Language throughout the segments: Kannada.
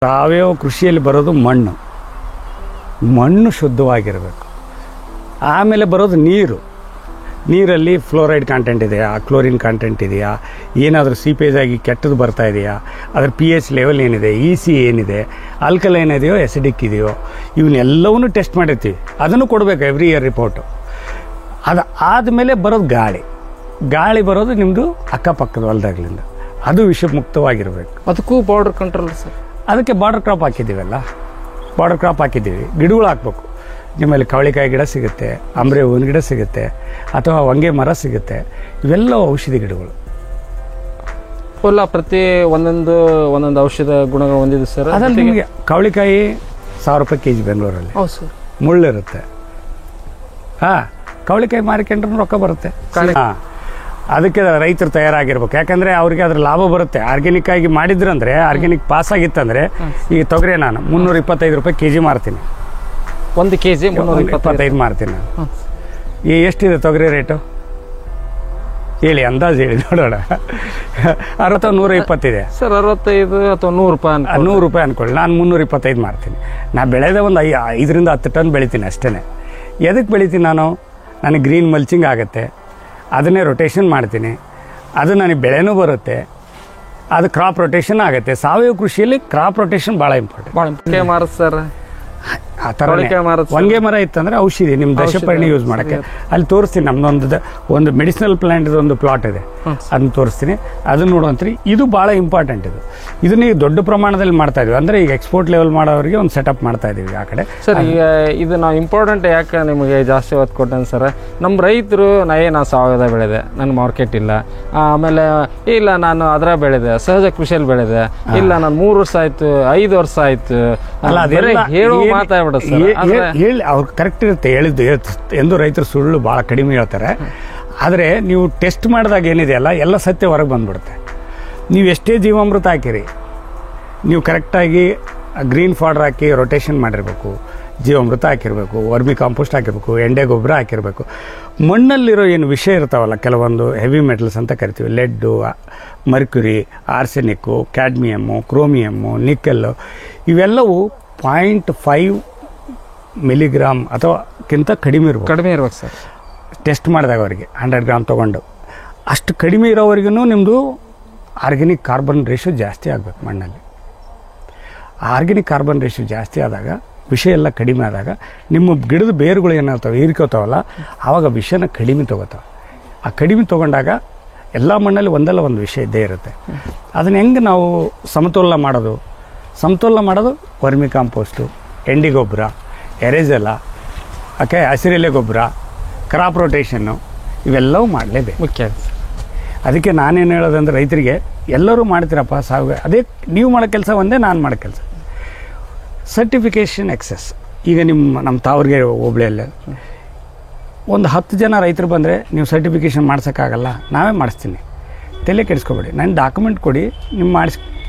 ಸಾವಯವ ಕೃಷಿಯಲ್ಲಿ ಬರೋದು ಮಣ್ಣು ಶುದ್ಧವಾಗಿರಬೇಕು. ಆಮೇಲೆ ಬರೋದು ನೀರಲ್ಲಿ ಫ್ಲೋರೈಡ್ ಕಂಟೆಂಟ್ ಇದೆಯಾ, ಕ್ಲೋರಿನ್ ಕಂಟೆಂಟ್ ಇದೆಯಾ, ಏನಾದರೂ ಸೀಪೇಜ್ ಆಗಿ ಕೆಟ್ಟದ್ದು ಬರ್ತಾ ಇದೆಯಾ, ಅದರ pH ಲೆವೆಲ್ ಏನಿದೆ, EC ಏನಿದೆ, ಆಲ್ಕಲೈನ್ ಇದೆಯೋ ಎಸಿಡಿಕ್ ಇದೆಯೋ, ಇವನ್ನೆಲ್ಲವನ್ನೂ ಟೆಸ್ಟ್ ಮಾಡಿರ್ತೀವಿ. ಅದನ್ನು ಕೊಡಬೇಕು ಎವ್ರಿ ಇಯರ್ ರಿಪೋರ್ಟು. ಅದು ಆದಮೇಲೆ ಬರೋದು ಗಾಳಿ ಬರೋದು ನಿಮ್ಮದು ಅಕ್ಕಪಕ್ಕದ ಹೊಲದಾಗ್ಲಿಂದ, ಅದು ವಿಷಮುಕ್ತವಾಗಿರಬೇಕು. ಅದಕ್ಕೂ ಬಾರ್ಡರ್ ಕಂಟ್ರೋಲ್ ಸರ್. ಅದಕ್ಕೆ ಬಾರ್ಡರ್ ಕ್ರಾಪ್ ಹಾಕಿದ್ದೀವಿ. ಗಿಡಗಳು ಹಾಕ್ಬೇಕು. ನಿಮ್ಮಲ್ಲಿ ಕವಳಿಕಾಯಿ ಗಿಡ ಸಿಗುತ್ತೆ, ಅಂಬ್ರೆ ಹೂವಿನ ಗಿಡ ಸಿಗುತ್ತೆ, ಅಥವಾ ಹೊಂಗೆ ಮರ ಸಿಗುತ್ತೆ. ಇವೆಲ್ಲ ಔಷಧಿ ಗಿಡಗಳು. ಪ್ರತಿ ಒಂದೊಂದು ಔಷಧ ಗುಣಗಳು ಹೊಂದಿದೆ ಸರ್. ಅದ್ರಲ್ಲಿ ನಿಮಗೆ ಕವಳಿಕಾಯಿ 1000 ರೂಪಾಯಿ ಕೆಜಿ ಬೆಂಗಳೂರಲ್ಲಿ. ಹೌದು ಸರ್. ಮುಳ್ಳಿರುತ್ತೆ. ಕವಳಿಕಾಯಿ ಮಾರಿಕೊಂಡ್ರೂ ರೊಕ್ಕ ಬರುತ್ತೆ. ಅದಕ್ಕೆ ರೈತರು ತಯಾರಾಗಿರ್ಬೇಕು. ಯಾಕಂದರೆ ಅವ್ರಿಗೆ ಅದ್ರ ಲಾಭ ಬರುತ್ತೆ. ಆರ್ಗ್ಯಾನಿಕ್ ಆಗಿ ಮಾಡಿದ್ರಂದ್ರೆ, ಆರ್ಗ್ಯಾನಿಕ್ ಪಾಸ್ ಆಗಿತ್ತಂದರೆ, ಈ ತೊಗರೆ ನಾನು 325 ರೂಪಾಯಿ ಕೆಜಿ ಮಾರ್ತೀನಿ. 1 ಕೆಜಿ 325 ಮಾರ್ತೀನಿ ನಾನು. ಎಷ್ಟಿದೆ ತೊಗರಿ ರೇಟು ಹೇಳಿ, ಅಂದಾಜು ಹೇಳಿ ನೋಡೋಣ. 60 120 ಇದೆ ಸರ್. 65 ಅಥವಾ 100 ರೂಪಾಯಿ 100 ರೂಪಾಯಿ ಅನ್ಕೊಳ್ಳಿ. ನಾನು 325 ಮಾರ್ತೀನಿ. ನಾ ಬೆಳೆದ ಒಂದು 5 ರಿಂದ 10 ಟನ್ ಬೆಳಿತೀನಿ ಅಷ್ಟೇ. ಎದಕ್ಕೆ ಬೆಳಿತೀನಿ ನಾನು? ನನಗೆ ಗ್ರೀನ್ ಮಲ್ಚಿಂಗ್ ಆಗುತ್ತೆ, ಅದನ್ನೇ ರೊಟೇಷನ್ ಮಾಡ್ತೀನಿ, ಅದು ನನಗೆ ಬೆಳೆನೂ ಬರುತ್ತೆ, ಅದು ಕ್ರಾಪ್ ರೊಟೇಷನ್ ಆಗುತ್ತೆ. ಸಾವಯವ ಕೃಷಿಯಲ್ಲಿ ಕ್ರಾಪ್ ರೊಟೇಷನ್ ಭಾಳ ಇಂಪಾರ್ಟೆಂಟ್. ಮಾರುತ್ತೆ ಸರ್. ಆ ಥರ ಹೊಂಗೆ ಮರ ಇತ್ತಂದರೆ ಔಷಧಿ ನಿಮ್ಮ ದಶಪರ್ಣಿ ಯೂಸ್ ಮಾಡೋಕ್ಕೆ ಅಲ್ಲಿ ತೋರಿಸ್ತೀನಿ. ಒಂದು ಮೆಡಿಸಿನಲ್ ಪ್ಲಾಂಟ್ ಒಂದು ಪ್ಲಾಟ್ ಇದೆ, ಅದನ್ನ ತೋರಿಸ್ತೀನಿ. ಅದನ್ನ ನೋಡುವಂತ್ರಿ. ಇದು ಭಾಳ ಇಂಪಾರ್ಟೆಂಟ್. ಇದನ್ನ ಈಗ ದೊಡ್ಡ ಪ್ರಮಾಣದಲ್ಲಿ ಮಾಡ್ತಾ ಇದೀವಿ. ಅಂದರೆ ಈಗ ಎಕ್ಸ್ಪೋರ್ಟ್ ಲೆವೆಲ್ ಮಾಡೋರಿಗೆ ಒಂದು ಸೆಟಪ್ ಮಾಡ್ತಾ ಇದೀವಿ ಆ ಕಡೆ. ಸರ್, ಈಗ ಇದು ನಾವು ಇಂಪಾರ್ಟೆಂಟ್ ಯಾಕೆ ನಿಮಗೆ ಜಾಸ್ತಿ ಒತ್ತು ಕೊಟ್ಟೆ ಸರ್? ನಮ್ಮ ರೈತರು ನಾ ಸಾವಯವ ಬೆಳೆದೆ, ನನ್ನ ಮಾರ್ಕೆಟ್ ಇಲ್ಲ, ಆಮೇಲೆ ಇಲ್ಲ ನಾನು ಅದರ ಬೆಳೆದೆ, ಸಹಜ ಕೃಷಿಯಲ್ಲಿ ಬೆಳೆದೆ, ಇಲ್ಲ ನಾನು 3 ವರ್ಷ ಆಯ್ತು, 5 ವರ್ಷ ಆಯ್ತು, ಹೇಳೋ ಮಾತಾಡ್ಬಿಡ ಹೇಳಿ. ಅವ್ರು ಕರೆಕ್ಟ್ ಇರುತ್ತೆ ಹೇಳಿದ್ದು. ಎಂದು ರೈತರು ಸುಳ್ಳು ಭಾಳ ಕಡಿಮೆ ಹೇಳ್ತಾರೆ. ಆದರೆ ನೀವು ಟೆಸ್ಟ್ ಮಾಡಿದಾಗ ಏನಿದೆಯಲ್ಲ, ಎಲ್ಲ ಸತ್ಯ ಹೊರಗೆ ಬಂದ್ಬಿಡುತ್ತೆ. ನೀವು ಎಷ್ಟೇ ಜೀವಾಮೃತ ಹಾಕಿರಿ, ನೀವು ಕರೆಕ್ಟಾಗಿ ಗ್ರೀನ್ ಫಾಡರ್ ಹಾಕಿ ರೊಟೇಷನ್ ಮಾಡಿರಬೇಕು, ಜೀವಾಮೃತ ಹಾಕಿರಬೇಕು, ವರ್ಮಿ ಕಾಂಪೋಸ್ಟ್ ಹಾಕಿರಬೇಕು, ಎಂಡೆ ಗೊಬ್ಬರ ಹಾಕಿರಬೇಕು. ಮಣ್ಣಲ್ಲಿರೋ ಏನು ವಿಷಯ ಇರ್ತಾವಲ್ಲ, ಕೆಲವೊಂದು ಹೆವಿ ಮೆಟಲ್ಸ್ ಅಂತ ಕರಿತೀವಿ, ಲೆಡ್ಡು, ಮರ್ಕ್ಯುರಿ, ಆರ್ಸೆನಿಕ್ಕು, ಕ್ಯಾಡ್ಮಿಯಮ್ಮು, ಕ್ರೋಮಿಯಮ್ಮು, ನಿಕ್ಕಲ್ಲು, ಇವೆಲ್ಲವೂ 0.5 ಮಿಲಿಗ್ರಾಮ್ ಅಥವಾಕ್ಕಿಂತ ಕಡಿಮೆ ಇರ್ಬೇಕು ಸರ್. ಟೆಸ್ಟ್ ಮಾಡಿದಾಗ ಅವರಿಗೆ 100 ಗ್ರಾಮ್ ತೊಗೊಂಡು, ಅಷ್ಟು ಕಡಿಮೆ ಇರೋವರೆಗೂ ನಿಮ್ಮದು ಆರ್ಗ್ಯಾನಿಕ್ ಕಾರ್ಬನ್ ರೇಷಿಯೋ ಜಾಸ್ತಿ ಆಗಬೇಕು ಮಣ್ಣಲ್ಲಿ. ಆರ್ಗ್ಯಾನಿಕ್ ಕಾರ್ಬನ್ ರೇಷಿಯೋ ಜಾಸ್ತಿ ಆದಾಗ, ವಿಷ ಎಲ್ಲ ಕಡಿಮೆ ಆದಾಗ, ನಿಮ್ಮ ಗಿಡದ ಬೇರುಗಳು ಏನಾಗ್ತವೆ ಹೀರ್ಕೋತಾವಲ್ಲ, ಆವಾಗ ವಿಷನ ಕಡಿಮೆ ತೊಗೋತಾವೆ. ಆ ಕಡಿಮೆ ತೊಗೊಂಡಾಗ ಎಲ್ಲ ಮಣ್ಣಲ್ಲಿ ಒಂದಲ್ಲ ಒಂದು ವಿಷಯ ಇದ್ದೇ ಇರುತ್ತೆ. ಅದನ್ನು ಹೆಂಗೆ ನಾವು ಸಮತೋಲನ ಮಾಡೋದು ವರ್ಮಿ ಕಾಂಪೋಸ್ಟು, ಎಂಡಿ ಗೊಬ್ಬರ, ಎರೆಜಲ, ಹಸಿರೆಲೆ ಗೊಬ್ಬರ, ಕ್ರಾಪ್ ರೊಟೇಷನ್ನು, ಇವೆಲ್ಲವೂ ಮಾಡಲೇಬೇಕು. ಮುಖ್ಯ. ಅದಕ್ಕೆ ನಾನೇನು ಹೇಳೋದಂದ್ರೆ, ರೈತರಿಗೆ ಎಲ್ಲರೂ ಮಾಡ್ತೀರಪ್ಪ ಸಾವಯವ, ಅದೇ ನೀವು ಮಾಡೋ ಕೆಲಸ ಒಂದೇ, ನಾನು ಮಾಡೋ ಕೆಲಸ. Certification access. ಈಗ ನಮ್ಮ ತಾವರ್ಗೆ ಹೋಬಳಿಯಲ್ಲಿ ಒಂದು 10 ಜನ ರೈತರು ಬಂದರೆ ನೀವು ಸರ್ಟಿಫಿಕೇಷನ್ ಮಾಡ್ಸೋಕ್ಕಾಗಲ್ಲ, ನಾವೇ ಮಾಡಿಸ್ತೀನಿ, ತಲೆ ಕೆಡಿಸ್ಕೊಬೇಡಿ, ನನ್ನ ಡಾಕ್ಯುಮೆಂಟ್ ಕೊಡಿ,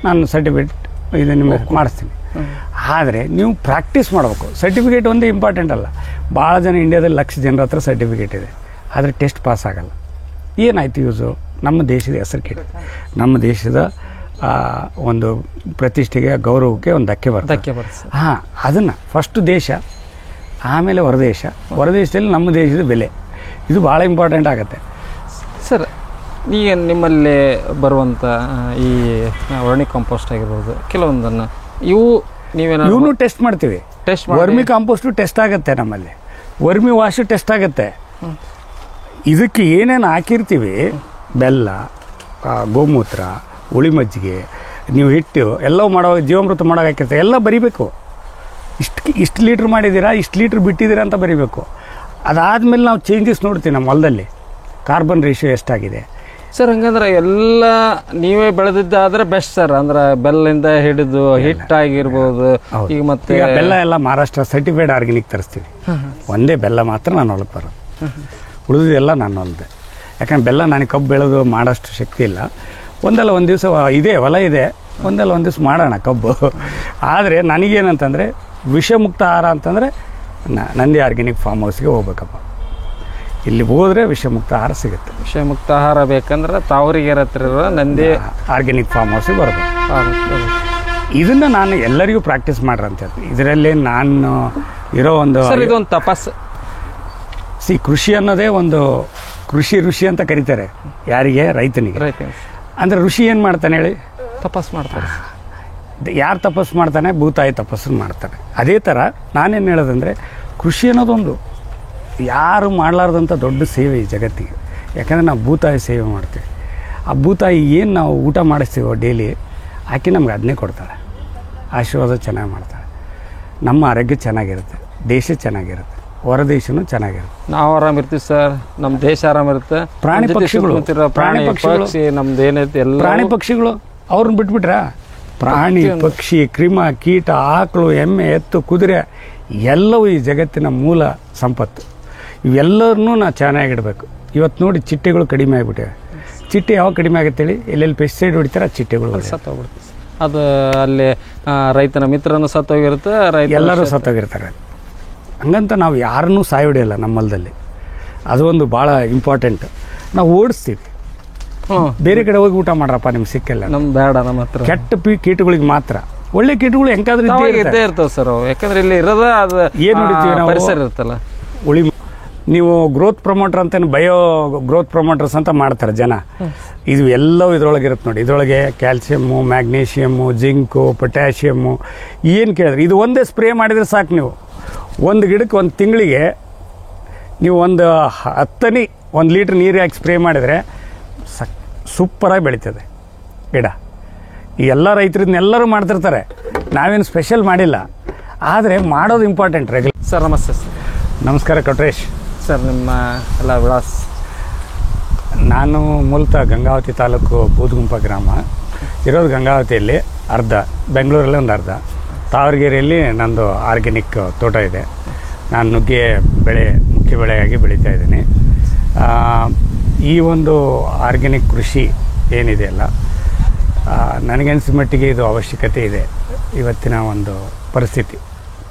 ನಾನು ಸರ್ಟಿಫಿಕೇಟ್ ಇದು ನಿಮಗೆ ಮಾಡಿಸ್ತೀನಿ. ಆದರೆ ನೀವು ಪ್ರಾಕ್ಟೀಸ್ ಮಾಡಬೇಕು. ಸರ್ಟಿಫಿಕೇಟ್ ಒಂದೇ ಇಂಪಾರ್ಟೆಂಟ್ ಅಲ್ಲ. ಭಾಳ ಜನ ಇಂಡಿಯಾದಲ್ಲಿ 1,00,000 ಜನರ ಹತ್ರ ಸರ್ಟಿಫಿಕೇಟ್ ಇದೆ, ಆದರೆ ಟೆಸ್ಟ್ ಪಾಸ್ ಆಗಲ್ಲ. ಏನಾಯ್ತು ಯೂಸು? ನಮ್ಮ ದೇಶದ ಹೆಸರು ಕೆಟ್ಟು, ನಮ್ಮ ದೇಶದ ಒಂದು ಪ್ರತಿಷ್ಠೆಗೆ, ಗೌರವಕ್ಕೆ ಒಂದು ಧಕ್ಕೆ ಬರುತ್ತೆ. ಅದನ್ನು ಫಸ್ಟು ದೇಶ, ಆಮೇಲೆ ಹೊರದೇಶದಲ್ಲಿ ನಮ್ಮ ದೇಶದ ಬೆಲೆ, ಇದು ಭಾಳ ಇಂಪಾರ್ಟೆಂಟ್ ಆಗುತ್ತೆ ಸರ್. ಈಗ ನಿಮ್ಮಲ್ಲಿ ಬರುವಂಥ ಈ ವರ್ಮಿ ಕಾಂಪೋಸ್ಟ್ ಆಗಿರ್ಬೋದು, ಕೆಲವೊಂದನ್ನು ಇವನು ಟೆಸ್ಟ್ ಮಾಡ್ತೀವಿ. ವರ್ಮಿ ಕಾಂಪೋಸ್ಟು ಟೆಸ್ಟ್ ಆಗುತ್ತೆ, ನಮ್ಮಲ್ಲಿ ವರ್ಮಿ ವಾಶು ಟೆಸ್ಟ್ ಆಗುತ್ತೆ. ಇದಕ್ಕೆ ಏನೇನು ಹಾಕಿರ್ತೀವಿ, ಬೆಲ್ಲ, ಗೋಮೂತ್ರ, ಹುಳಿ ಮಜ್ಜಿಗೆ, ನೀವು ಹಿಟ್ಟು ಎಲ್ಲವೂ ಮಾಡುವಾಗ ಜೀವಾಮೃತ ಮಾಡೋಕೆ ಹಾಕಿರ್ತೀವಿ, ಎಲ್ಲ ಬರಿಬೇಕು. ಇಷ್ಟು ಲೀಟ್ರ್ ಮಾಡಿದ್ದೀರಾ, ಇಷ್ಟು ಲೀಟ್ರ್ ಬಿಟ್ಟಿದ್ದೀರಾ ಅಂತ ಬರಿಬೇಕು. ಅದಾದಮೇಲೆ ನಾವು ಚೇಂಜಸ್ ನೋಡ್ತೀವಿ ನಮ್ಮ ಹೊಲದಲ್ಲಿ, ಕಾರ್ಬನ್ ರೇಷಿಯೋ ಎಷ್ಟಾಗಿದೆ. ಸರ್, ಹಂಗಂದ್ರೆ ಎಲ್ಲ ನೀವೇ ಬೆಳೆದಿದ್ದಾದ್ರೆ ಬೆಸ್ಟ್ ಸರ್. ಅಂದ್ರೆ ಬೆಲ್ಲಿಂದ ಹಿಡಿದು ಹಿಟ್ಟಾಗಿರ್ಬೋದು. ಈಗ ಮತ್ತೆ ಬೆಲ್ಲ ಎಲ್ಲ ಮಹಾರಾಷ್ಟ್ರ ಸರ್ಟಿಫೈಡ್ ಆರ್ಗ್ಯಾನಿಕ್ ತರಿಸ್ತೀವಿ. ಒಂದೇ ಬೆಲ್ಲ ಮಾತ್ರ ನಾನು ಹೊಲಕ್ಕೆ ಬರೋದು, ಉಳಿದೆಲ್ಲ ನಾನು ಹೊಲದೆ. ಯಾಕಂದ್ರೆ ಬೆಲ್ಲ ನನಗೆ ಕಬ್ಬು ಬೆಳೆದು ಮಾಡೋಷ್ಟು ಶಕ್ತಿ ಇಲ್ಲ. ಒಂದಲ್ಲ ಒಂದು ದಿವಸ ಇದೆ, ಹೊಲ ಇದೆ, ಒಂದಲ್ಲ ಒಂದು ದಿವಸ ಮಾಡೋಣ ಕಬ್ಬು. ಆದರೆ ನನಗೇನಂತಂದರೆ, ವಿಷಮುಕ್ತ ಆಹಾರ ಅಂತಂದರೆ ನಂದಿ ಆರ್ಗ್ಯಾನಿಕ್ ಫಾರ್ಮ್ ಹೌಸ್ಗೆ ಹೋಗ್ಬೇಕಪ್ಪ. ಇಲ್ಲಿ ಹೋದರೆ ವಿಷಮುಕ್ತ ಆಹಾರ ಸಿಗುತ್ತೆ. ವಿಷಮುಕ್ತ ಆಹಾರ ಬೇಕಂದ್ರೆ ತಾವರಿಗೆ ಹತ್ರ ನಂದಿ ಆರ್ಗ್ಯಾನಿಕ್ ಫಾರ್ಮ್ ಹೌಸಿಗೆ ಬರಬೇಕು. ಇದನ್ನು ನಾನು ಎಲ್ಲರಿಗೂ ಪ್ರಾಕ್ಟೀಸ್ ಮಾಡ್ರಂತ ಇದರಲ್ಲಿ ನಾನು ಇರೋ ಒಂದು ಸರ್ ಇದೊಂದು ತಪಸ್ಸು. ಕೃಷಿ ಅನ್ನೋದೇ ಒಂದು ಕೃಷಿ ಋಷಿ ಅಂತ ಕರೀತಾರೆ ಯಾರಿಗೆ? ರೈತನಿಗೆ. ಅಂದರೆ ಋಷಿ ಏನು ಮಾಡ್ತಾನೆ ಹೇಳಿ? ತಪಸ್ಸು ಮಾಡ್ತಾರೆ. ಯಾರು ತಪಸ್ಸು ಮಾಡ್ತಾನೆ? ಭೂತಾಯಿ ತಪಸ್ಸನ್ನು ಮಾಡ್ತಾನೆ. ಅದೇ ಥರ ನಾನೇನು ಹೇಳೋದಂದರೆ ಕೃಷಿ ಅನ್ನೋದೊಂದು ಯಾರು ಮಾಡಲಾರ್ದಂಥ ದೊಡ್ಡ ಸೇವೆ ಈ ಜಗತ್ತಿಗೆ. ಯಾಕಂದರೆ ನಾವು ಭೂತಾಯಿ ಸೇವೆ ಮಾಡ್ತೀವಿ. ಆ ಭೂತಾಯಿ ಏನು ನಾವು ಊಟ ಮಾಡಿಸ್ತೀವೋ ಡೈಲಿ ಆಕೆ ನಮ್ಗೆ ಅದನ್ನೇ ಕೊಡ್ತಾಳೆ. ಆಶೀರ್ವಾದ ಚೆನ್ನಾಗಿ ಮಾಡ್ತಾಳೆ. ನಮ್ಮ ಆರೋಗ್ಯ ಚೆನ್ನಾಗಿರುತ್ತೆ, ದೇಶ ಚೆನ್ನಾಗಿರುತ್ತೆ, ಹೊರ ದೇಶನೂ ಚೆನ್ನಾಗಿರುತ್ತೆ. ನಾವು ಆರಾಮಿರ್ತೀವಿ ಸರ್, ನಮ್ಮ ದೇಶ ಆರಾಮಿರುತ್ತೆ. ಪ್ರಾಣಿ ಪಕ್ಷಿಗಳು ಪಕ್ಷಿ ನಮ್ದು ಏನೈತೆ ಎಲ್ಲ ಪ್ರಾಣಿ ಪಕ್ಷಿಗಳು ಅವ್ರನ್ನ ಬಿಟ್ಬಿಟ್ರ ಪ್ರಾಣಿ ಪಕ್ಷಿ ಕ್ರಿಮ ಕೀಟ ಆಕಳು ಎಮ್ಮೆ ಎತ್ತು ಕುದುರೆ ಎಲ್ಲವೂ ಈ ಜಗತ್ತಿನ ಮೂಲ ಸಂಪತ್ತು. ಇವೆಲ್ಲರನ್ನೂ ನಾವು ಚೆನ್ನಾಗಿಡಬೇಕು. ಇವತ್ತು ನೋಡಿ ಚಿಟ್ಟೆಗಳು ಕಡಿಮೆ ಆಗಿಬಿಟ್ಟಿವೆ. ಚಿಟ್ಟೆ ಯಾವಾಗ ಕಡಿಮೆ ಆಗುತ್ತೆ ಹೇಳಿ? ಎಲ್ಲೆಲ್ಲಿ ಪೆಸ್ಟಿಸೈಡ್ ಹೊಡಿತಾರೆ ಚಿಟ್ಟೆಗಳು ಸತ್ತೋಗ್ಬಿಡ್ತೀವಿ. ಅದು ಅಲ್ಲಿ ರೈತನ ಮಿತ್ರನೂ ಸತ್ತೋಗಿರುತ್ತೆ, ಎಲ್ಲರೂ ಸತ್ತೋಗಿರ್ತಾರೆ. ಹಂಗಂತ ನಾವು ಯಾರನ್ನೂ ಸಾಯೋಡಿಯಲ್ಲ ನಮ್ಮಲ್ದಲ್ಲಿ. ಅದು ಒಂದು ಭಾಳ ಇಂಪಾರ್ಟೆಂಟ್. ನಾವು ಓಡಿಸ್ತೀವಿ. ಬೇರೆ ಕಡೆ ಹೋಗಿ ಊಟ ಮಾಡ್ರಪ್ಪ ನಿಮ್ಗೆ ಸಿಕ್ಕಿಲ್ಲ, ನಮ್ಗೆ ಬೇಡ. ನಮ್ಮ ಹತ್ರ ಕೆಟ್ಟ ಕೀಟಗಳಿಗೆ ಮಾತ್ರ. ಒಳ್ಳೆ ಕೀಟಗಳು ಹೆಂಗಾದ್ರೂ ಇದ್ದೇ ಇರ್ತವೆ ಸರ್ ಅವು. ಯಾಕಂದ್ರೆ ಇಲ್ಲಿ ಇರೋದ ಅದು ಏನು ನೋಡಿತೀವಿ ನಾವು? ಪರಿಸರ ಇರುತ್ತಲ್ಲ. ನೀವು ಗ್ರೋತ್ ಪ್ರಮೋಟರ್ ಅಂತ ಬಯೋ ಗ್ರೋತ್ ಪ್ರಮೋಟರ್ಸ್ ಅಂತ ಮಾಡ್ತಾರೆ ಜನ. ಇದು ಎಲ್ಲವೂ ಇದರೊಳಗೆ ಇರುತ್ತೆ ನೋಡಿ. ಇದರೊಳಗೆ ಕ್ಯಾಲ್ಸಿಯಮ್ಮು, ಮ್ಯಾಗ್ನೀಷಿಯಮ್ಮು, ಜಿಂಕು, ಪೊಟ್ಯಾಷಿಯಮ್ಮು ಏನು ಕೇಳಿದ್ರೆ ಇದು ಒಂದೇ ಸ್ಪ್ರೇ ಮಾಡಿದರೆ ಸಾಕು. ನೀವು ಒಂದು ಗಿಡಕ್ಕೆ ಒಂದು ತಿಂಗಳಿಗೆ ನೀವು ಒಂದು 10 1 ಲೀಟ್ರ್ ನೀರು ಹಾಕಿ ಸ್ಪ್ರೇ ಮಾಡಿದರೆ ಸೂಪರಾಗಿ ಬೆಳೀತದೆ ಗಿಡ. ಈ ಎಲ್ಲ ರೈತರನ್ನೆಲ್ಲರೂ ಮಾಡ್ತಿರ್ತಾರೆ, ನಾವೇನು ಸ್ಪೆಷಲ್ ಮಾಡಿಲ್ಲ. ಆದರೆ ಮಾಡೋದು ಇಂಪಾರ್ಟೆಂಟ್. ರೆಗ್ಯುಲರ್. ಸರ್ ನಮಸ್ತೆ ಸರ್. ನಮಸ್ಕಾರ ಕೊಟ್ರೇಶ್ ಸರ್. ನಿಮ್ಮ ಎಲ್ಲ ವಿಳಾಸ? ನಾನು ಮೂಲತಃ ಗಂಗಾವತಿ ತಾಲೂಕು ಬೂದಗುಂಪ ಗ್ರಾಮ. ಇರೋದು ಗಂಗಾವತಿಯಲ್ಲಿ ಅರ್ಧ, ಬೆಂಗಳೂರಲ್ಲಿ ಒಂದು ಅರ್ಧ, ತಾವರಗೆರೆಯಲ್ಲಿ ನಂದು ಆರ್ಗ್ಯಾನಿಕ್ ತೋಟ ಇದೆ. ನಾನು ನುಗ್ಗೆ ಬೆಳೆ ಮುಖ್ಯ ಬೆಳೆಯಾಗಿ ಬೆಳೀತಾ ಇದ್ದೀನಿ. ಈ ಒಂದು ಆರ್ಗ್ಯಾನಿಕ್ ಕೃಷಿ ಏನಿದೆಯಲ್ಲ, ನನಗನ್ಸಿದ ಮಟ್ಟಿಗೆ ಇದು ಅವಶ್ಯಕತೆ ಇದೆ. ಇವತ್ತಿನ ಒಂದು ಪರಿಸ್ಥಿತಿ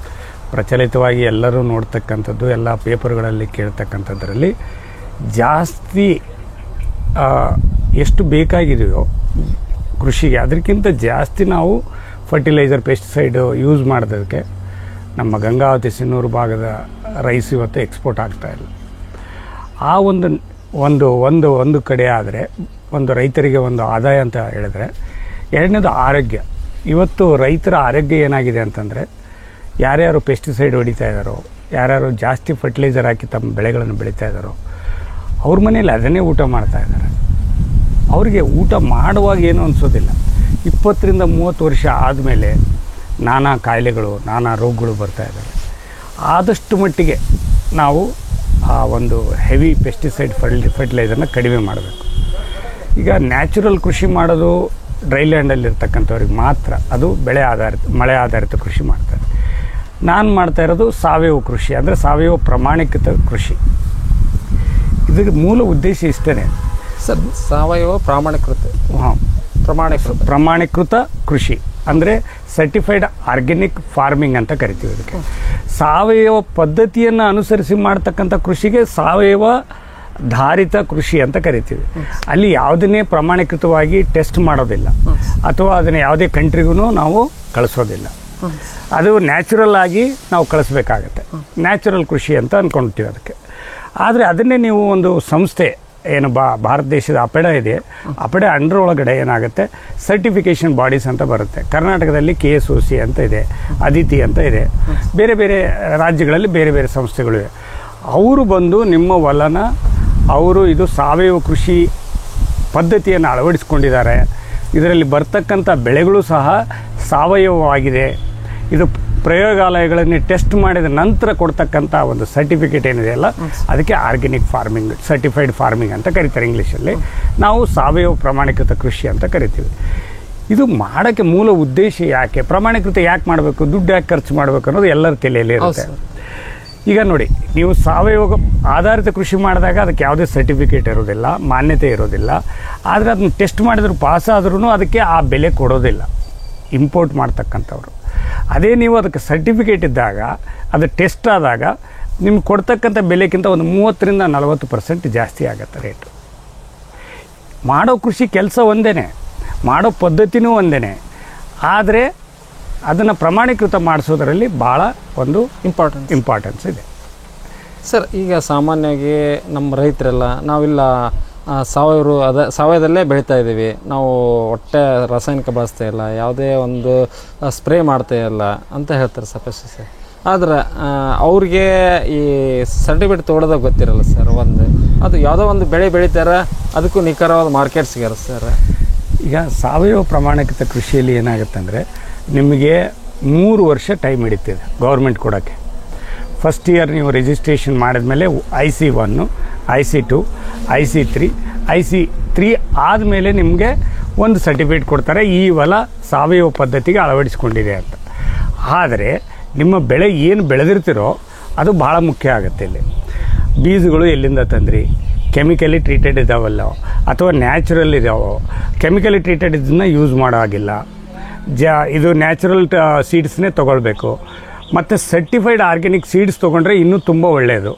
ಪ್ರಚಲಿತವಾಗಿ ಎಲ್ಲರೂ ನೋಡ್ತಕ್ಕಂಥದ್ದು, ಎಲ್ಲ ಪೇಪರ್ಗಳಲ್ಲಿ ಕೇಳ್ತಕ್ಕಂಥದ್ರಲ್ಲಿ ಜಾಸ್ತಿ ಎಷ್ಟು ಬೇಕಾಗಿದೆಯೋ ಕೃಷಿಗೆ ಅದಕ್ಕಿಂತ ಜಾಸ್ತಿ ನಾವು ಫರ್ಟಿಲೈಸರ್, ಪೆಸ್ಟಿಸೈಡು ಯೂಸ್ ಮಾಡೋದಕ್ಕೆ ನಮ್ಮ ಗಂಗಾವತಿ ಸಿನ್ನೂರು ಭಾಗದ ರೈಸ್ ಇವತ್ತು ಎಕ್ಸ್ಪೋರ್ಟ್ ಆಗ್ತಾಯಿಲ್ಲ. ಆ ಒಂದು ಕಡೆ ಆದರೆ ಒಂದು ರೈತರಿಗೆ ಒಂದು ಆದಾಯ ಅಂತ ಹೇಳಿದ್ರೆ, ಎರಡನೇದು ಆರೋಗ್ಯ. ಇವತ್ತು ರೈತರ ಆರೋಗ್ಯ ಏನಾಗಿದೆ ಅಂತಂದರೆ, ಯಾರ್ಯಾರು ಪೆಸ್ಟಿಸೈಡ್ ಹೊಡಿತಾ ಇದ್ದಾರೋ, ಯಾರ್ಯಾರು ಜಾಸ್ತಿ ಫರ್ಟಿಲೈಸರ್ ಹಾಕಿ ತಮ್ಮ ಬೆಳೆಗಳನ್ನು ಬೆಳೀತಾ ಇದ್ದಾರೋ ಅವ್ರ ಮನೇಲಿ ಅದನ್ನೇ ಊಟ ಮಾಡ್ತಾ ಇದ್ದಾರೆ. ಅವರಿಗೆ ಊಟ ಮಾಡುವಾಗ ಏನೂ ಅನಿಸೋದಿಲ್ಲ. 20 30 ವರ್ಷ ಆದಮೇಲೆ ನಾನಾ ಕಾಯಿಲೆಗಳು, ನಾನಾ ರೋಗಗಳು ಬರ್ತಾ ಇದ್ದಾವೆ. ಆದಷ್ಟು ಮಟ್ಟಿಗೆ ನಾವು ಆ ಒಂದು ಹೆವಿ ಪೆಸ್ಟಿಸೈಡ್ ಫರ್ಟಿಲೈಸರ್ನ ಕಡಿಮೆ ಮಾಡಬೇಕು. ಈಗ ನ್ಯಾಚುರಲ್ ಕೃಷಿ ಮಾಡೋದು ಡ್ರೈ ಲ್ಯಾಂಡಲ್ಲಿರ್ತಕ್ಕಂಥವ್ರಿಗೆ ಮಾತ್ರ. ಅದು ಬೆಳೆ ಆಧಾರಿತ, ಮಳೆ ಆಧಾರಿತ ಕೃಷಿ ಮಾಡ್ತಾರೆ. ನಾನು ಮಾಡ್ತಾ ಇರೋದು ಸಾವಯವ ಕೃಷಿ, ಅಂದರೆ ಸಾವಯವ ಪ್ರಮಾಣೀಕೃತ ಕೃಷಿ. ಇದಕ್ಕೆ ಮೂಲ ಉದ್ದೇಶ ಇಷ್ಟೇ ಸರ್. ಸಾವಯವ ಪ್ರಮಾಣೀಕೃತ ಕೃಷಿ ಅಂದರೆ ಸರ್ಟಿಫೈಡ್ ಆರ್ಗ್ಯಾನಿಕ್ ಫಾರ್ಮಿಂಗ್ ಅಂತ ಕರಿತೀವಿ. ಅದಕ್ಕೆ ಸಾವಯವ ಪದ್ಧತಿಯನ್ನು ಅನುಸರಿಸಿ ಮಾಡ್ತಕ್ಕಂಥ ಕೃಷಿಗೆ ಸಾವಯವ ಧಾರಿತ ಕೃಷಿ ಅಂತ ಕರಿತೀವಿ. ಅಲ್ಲಿ ಯಾವುದನ್ನೇ ಪ್ರಮಾಣೀಕೃತವಾಗಿ ಟೆಸ್ಟ್ ಮಾಡೋದಿಲ್ಲ, ಅಥವಾ ಅದನ್ನು ಯಾವುದೇ ಕಂಟ್ರಿಗೂ ನಾವು ಕಳಿಸೋದಿಲ್ಲ. ಅದು ನ್ಯಾಚುರಲ್ ಆಗಿ ನಾವು ಕಳಿಸ್ಬೇಕಾಗತ್ತೆ. ನ್ಯಾಚುರಲ್ ಕೃಷಿ ಅಂತ ಅಂದ್ಕೊಳ್ತೀವಿ ಅದಕ್ಕೆ. ಆದರೆ ಅದನ್ನೇ ನೀವು ಒಂದು ಸಂಸ್ಥೆ ಏನು ಭಾರತ ದೇಶದ ಅಪೆಡ ಇದೆ, ಅಪೆಡ ಅಂಡರ್ ಒಳಗಡೆ ಏನಾಗುತ್ತೆ, ಸರ್ಟಿಫಿಕೇಷನ್ ಬಾಡೀಸ್ ಅಂತ ಬರುತ್ತೆ. ಕರ್ನಾಟಕದಲ್ಲಿ KSOC ಅಂತ ಇದೆ, ಅದಿತಿ ಅಂತ ಇದೆ, ಬೇರೆ ಬೇರೆ ರಾಜ್ಯಗಳಲ್ಲಿ ಬೇರೆ ಬೇರೆ ಸಂಸ್ಥೆಗಳಿವೆ. ಅವರು ಬಂದು ನಿಮ್ಮ ಹೊಲನ ಅವರು ಇದು ಸಾವಯವ ಕೃಷಿ ಪದ್ಧತಿಯನ್ನು ಅಳವಡಿಸ್ಕೊಂಡಿದ್ದಾರೆ, ಇದರಲ್ಲಿ ಬರ್ತಕ್ಕಂಥ ಬೆಳೆಗಳು ಸಹ ಸಾವಯವವಾಗಿದೆ, ಇದು ಪ್ರಯೋಗಾಲಯಗಳಲ್ಲಿ ಟೆಸ್ಟ್ ಮಾಡಿದ ನಂತರ ಕೊಡ್ತಕ್ಕಂಥ ಒಂದು ಸರ್ಟಿಫಿಕೇಟ್ ಏನಿದೆಯಲ್ಲ, ಅದಕ್ಕೆ ಆರ್ಗ್ಯಾನಿಕ್ ಫಾರ್ಮಿಂಗ್, ಸರ್ಟಿಫೈಡ್ ಫಾರ್ಮಿಂಗ್ ಅಂತ ಕರೀತಾರೆ ಇಂಗ್ಲೀಷಲ್ಲಿ. ನಾವು ಸಾವಯವ ಪ್ರಮಾಣೀಕೃತ ಕೃಷಿ ಅಂತ ಕರಿತೀವಿ. ಇದು ಮಾಡೋಕ್ಕೆ ಮೂಲ ಉದ್ದೇಶ ಯಾಕೆ, ಪ್ರಮಾಣೀಕೃತ ಯಾಕೆ ಮಾಡಬೇಕು, ದುಡ್ಡು ಯಾಕೆ ಖರ್ಚು ಮಾಡಬೇಕು ಅನ್ನೋದು ಎಲ್ಲರ ತಲೆಯಲ್ಲಿ ಇರುತ್ತೆ. ಈಗ ನೋಡಿ, ನೀವು ಸಾವಯವ ಆಧಾರಿತ ಕೃಷಿ ಮಾಡಿದಾಗ ಅದಕ್ಕೆ ಯಾವುದೇ ಸರ್ಟಿಫಿಕೇಟ್ ಇರೋದಿಲ್ಲ, ಮಾನ್ಯತೆ ಇರೋದಿಲ್ಲ. ಆದರೆ ಅದನ್ನ ಟೆಸ್ಟ್ ಮಾಡಿದ್ರು ಪಾಸ್ ಆದ್ರೂ ಅದಕ್ಕೆ ಆ ಬೆಲೆ ಕೊಡೋದಿಲ್ಲ ಇಂಪೋರ್ಟ್ ಮಾಡ್ತಕ್ಕಂಥವ್ರು. ಅದೇ ನೀವು ಅದಕ್ಕೆ ಸರ್ಟಿಫಿಕೇಟ್ ಇದ್ದಾಗ, ಅದು ಟೆಸ್ಟ್ ಆದಾಗ ನಿಮ್ಗೆ ಕೊಡ್ತಕ್ಕಂಥ ಬೆಲೆಗಿಂತ ಒಂದು 30% 40% ಜಾಸ್ತಿ ಆಗುತ್ತೆ ರೇಟು. ಮಾಡೋ ಕೃಷಿ ಕೆಲಸ ಒಂದೇ, ಮಾಡೋ ಪದ್ಧತಿನೂ ಒಂದೇ, ಆದರೆ ಅದನ್ನು ಪ್ರಮಾಣೀಕೃತ ಮಾಡಿಸೋದರಲ್ಲಿ ಭಾಳ ಒಂದು ಇಂಪಾರ್ಟೆನ್ಸ್ ಇದೆ. ಸರ್, ಈಗ ಸಾಮಾನ್ಯವಾಗಿ ನಮ್ಮ ರೈತರೆಲ್ಲ ನಾವಿಲ್ಲ ಸಾವಯವದಲ್ಲೇ ಬೆಳೀತಾ ಇದ್ದೀವಿ, ನಾವು ಒಟ್ಟೆ ರಾಸಾಯನಿಕ ಬಳಸ್ತಾ ಇಲ್ಲ, ಯಾವುದೇ ಒಂದು ಸ್ಪ್ರೇ ಮಾಡ್ತಾ ಇಲ್ಲ ಅಂತ ಹೇಳ್ತಾರೆ ಸರ್ ಪೆಸ್ಟಿಸೈಡ್. ಆದ್ರೆ ಅವ್ರಿಗೆ ಈ ಸರ್ಟಿಫಿಕೇಟ್ ತೊಗೊಳೋದಾಗ ಗೊತ್ತಿರಲ್ಲ ಸರ್. ಅದು ಯಾವುದೋ ಒಂದು ಬೆಳೆ ಬೆಳೀತಾರೆ, ಅದಕ್ಕೂ ನಿಖರವಾದ ಮಾರ್ಕೆಟ್ ಸಿಗಲ್ಲ ಸರ್. ಈಗ ಸಾವಯವ ಪ್ರಮಾಣೀಕೃತ ಕೃಷಿಯಲ್ಲಿ ಏನಾಗುತ್ತೆ ಅಂದರೆ ನಿಮಗೆ 3 ವರ್ಷ ಟೈಮ್ ಹಿಡಿತಿದೆ ಗೌರ್ಮೆಂಟ್ ಕೊಡೋಕ್ಕೆ. ಫಸ್ಟ್ ಇಯರ್ ನೀವು ರಿಜಿಸ್ಟ್ರೇಷನ್ ಮಾಡಿದ್ಮೇಲೆ IC1, IC2, IC3, IC3 ಆದಮೇಲೆ ನಿಮಗೆ ಒಂದು ಸರ್ಟಿಫಿಕೇಟ್ ಕೊಡ್ತಾರೆ, ಈ ಹೊಲ ಸಾವಯವ ಪದ್ಧತಿಗೆ ಅಳವಡಿಸ್ಕೊಂಡಿದೆ ಅಂತ. ಆದರೆ ನಿಮ್ಮ ಬೆಳೆ ಏನು ಬೆಳೆದಿರ್ತೀರೋ ಅದು ಭಾಳ ಮುಖ್ಯ ಆಗುತ್ತೆ. ಇಲ್ಲಿ ಬೀಜಗಳು ಎಲ್ಲಿಂದ ತಂದ್ರಿ, ಕೆಮಿಕಲಿ ಟ್ರೀಟೆಡ್ ಇದಾವಲ್ಲ ಅಥವಾ ನ್ಯಾಚುರಲ್ ಇದಾವೋ. ಕೆಮಿಕಲಿ ಟ್ರೀಟೆಡ್ ಇದನ್ನು ಯೂಸ್ ಮಾಡೋ ಆಗಿಲ್ಲ, ಇದು ನ್ಯಾಚುರಲ್ ಸೀಡ್ಸ್ನೇ ತೊಗೊಳ್ಬೇಕು. ಮತ್ತು ಸರ್ಟಿಫೈಡ್ ಆರ್ಗ್ಯಾನಿಕ್ ಸೀಡ್ಸ್ ತೊಗೊಂಡ್ರೆ ಇನ್ನೂ ತುಂಬ ಒಳ್ಳೆಯದು.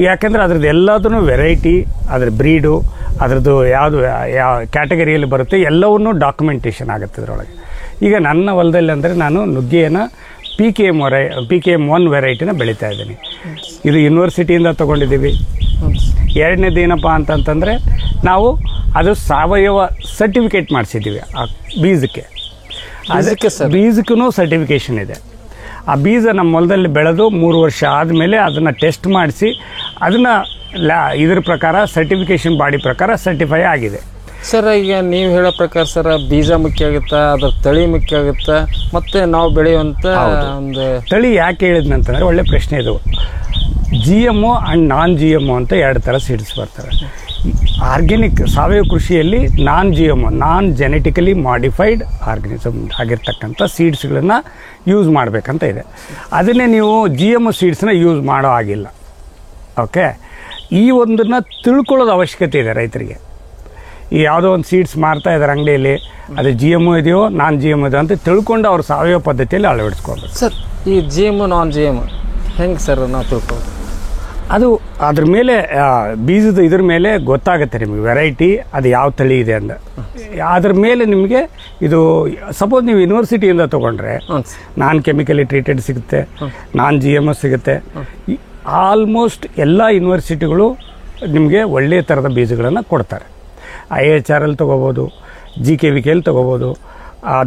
ಯಾಕೆಂದರೆ ಅದ್ರದ್ದು ಎಲ್ಲದೂ ವೆರೈಟಿ, ಅದ್ರ ಬ್ರೀಡು, ಅದರದ್ದು ಯಾವ ಕ್ಯಾಟಗರಿಯಲ್ಲಿ ಬರುತ್ತೆ ಎಲ್ಲವನ್ನೂ ಡಾಕ್ಯುಮೆಂಟೇಷನ್ ಆಗುತ್ತೆ ಅದರೊಳಗೆ. ಈಗ ನನ್ನ ಹೊಲದಲ್ಲಿ ಅಂದರೆ ನಾನು ನುಗ್ಗೆಯನ್ನು PKM1 ವೆರೈಟಿನ ಬೆಳೀತಾ ಇದ್ದೀನಿ. ಇದು ಯೂನಿವರ್ಸಿಟಿಯಿಂದ ತೊಗೊಂಡಿದ್ದೀವಿ. ಎರಡನೇದು ಏನಪ್ಪ ಅಂತಂತಂದರೆ ನಾವು ಅದು ಸಾವಯವ ಸರ್ಟಿಫಿಕೇಟ್ ಮಾಡಿಸಿದ್ದೀವಿ ಆ ಬೀಜಕ್ಕೆ. ಬೀಜಕ್ಕೂ ಸರ್ಟಿಫಿಕೇಷನ್ ಇದೆ. ಆ ಬೀಜ ನಮ್ಮ ಹೊಲದಲ್ಲಿ ಬೆಳೆದು 3 ವರ್ಷ ಆದಮೇಲೆ ಅದನ್ನು ಟೆಸ್ಟ್ ಮಾಡಿಸಿ ಅದನ್ನು ಇದ್ರ ಪ್ರಕಾರ ಸರ್ಟಿಫಿಕೇಷನ್ ಬಾಡಿ ಪ್ರಕಾರ ಸರ್ಟಿಫೈ ಆಗಿದೆ. ಸರ್, ಈಗ ನೀವು ಹೇಳೋ ಪ್ರಕಾರ ಸರ್ ಬೀಜ ಮುಖ್ಯ ಆಗುತ್ತಾ, ಅದ್ರ ತಳಿ ಮುಖ್ಯ ಆಗುತ್ತಾ, ಮತ್ತು ನಾವು ಬೆಳೆಯುವಂಥ ಒಂದು ತಳಿ ಯಾಕೆ ಹೇಳಿದ್ನಂತಂದರೆ ಒಳ್ಳೆ ಪ್ರಶ್ನೆ ಇದು. GMO ಆ್ಯಂಡ್ ನಾನ್ GMO ಅಂತ 2 ಥರ ಸೀಡ್ಸ್ ಬರ್ತಾರೆ. ಆರ್ಗ್ಯಾನಿಕ್ ಸಾವಯವ ಕೃಷಿಯಲ್ಲಿ ನಾನ್ ಜೆನೆಟಿಕಲಿ ಮಾಡಿಫೈಡ್ ಆರ್ಗನಿಸಮ್ ಆಗಿರ್ತಕ್ಕಂಥ ಸೀಡ್ಸ್ಗಳನ್ನು ಯೂಸ್ ಮಾಡಬೇಕಂತ ಇದೆ. ಅದನ್ನೇ ನೀವು GMO ಸೀಡ್ಸ್ನ ಯೂಸ್ ಮಾಡೋ ಆಗಿಲ್ಲ. ಓಕೆ, ಈ ಒಂದನ್ನು ತಿಳ್ಕೊಳ್ಳೋದು ಅವಶ್ಯಕತೆ ಇದೆ ರೈತರಿಗೆ. ಈ ಯಾವುದೋ ಒಂದು ಸೀಡ್ಸ್ ಮಾರ್ತಾ ಇದ್ದಾರೆ ಅಂಗಡಿಯಲ್ಲಿ, ಅದು GMO ಇದೆಯೋ ನಾನ್ GMO ಇದೆಯೋ ಅಂತ ತಿಳ್ಕೊಂಡು ಅವ್ರು ಸಾವಯವ ಪದ್ಧತಿಯಲ್ಲಿ ಅಳವಡಿಸ್ಕೊಳ್ಬೇಕು. ಸರ್, ಈ GMO ನಾನ್ GMO ಹೆಂಗೆ ಸರ್ ನಾವು ತಿಳ್ಕೊಳ್ಳೋದು? ಅದು ಅದ್ರ ಮೇಲೆ ಬೀಜದ ಇದ್ರ ಮೇಲೆ ಗೊತ್ತಾಗುತ್ತೆ ನಿಮಗೆ ವೆರೈಟಿ ಅದು ಯಾವ ತಳಿ ಇದೆ ಅಂತ. ಅದ್ರ ಮೇಲೆ ನಿಮಗೆ ಇದು ಸಪೋಸ್ ನೀವು ಯೂನಿವರ್ಸಿಟಿಯಿಂದ ತೊಗೊಂಡ್ರೆ ನಾನ್ ಕೆಮಿಕಲಿ ಟ್ರೀಟೆಡ್ ಸಿಗುತ್ತೆ, ನಾನ್ GMO ಸಿಗುತ್ತೆ. ಆಲ್ಮೋಸ್ಟ್ ಎಲ್ಲ ಯೂನಿವರ್ಸಿಟಿಗಳು ನಿಮಗೆ ಒಳ್ಳೆಯ ಥರದ ಬೀಜಗಳನ್ನು ಕೊಡ್ತಾರೆ. IHRL ತೊಗೋಬೋದು, GKVKL ತೊಗೋಬೋದು,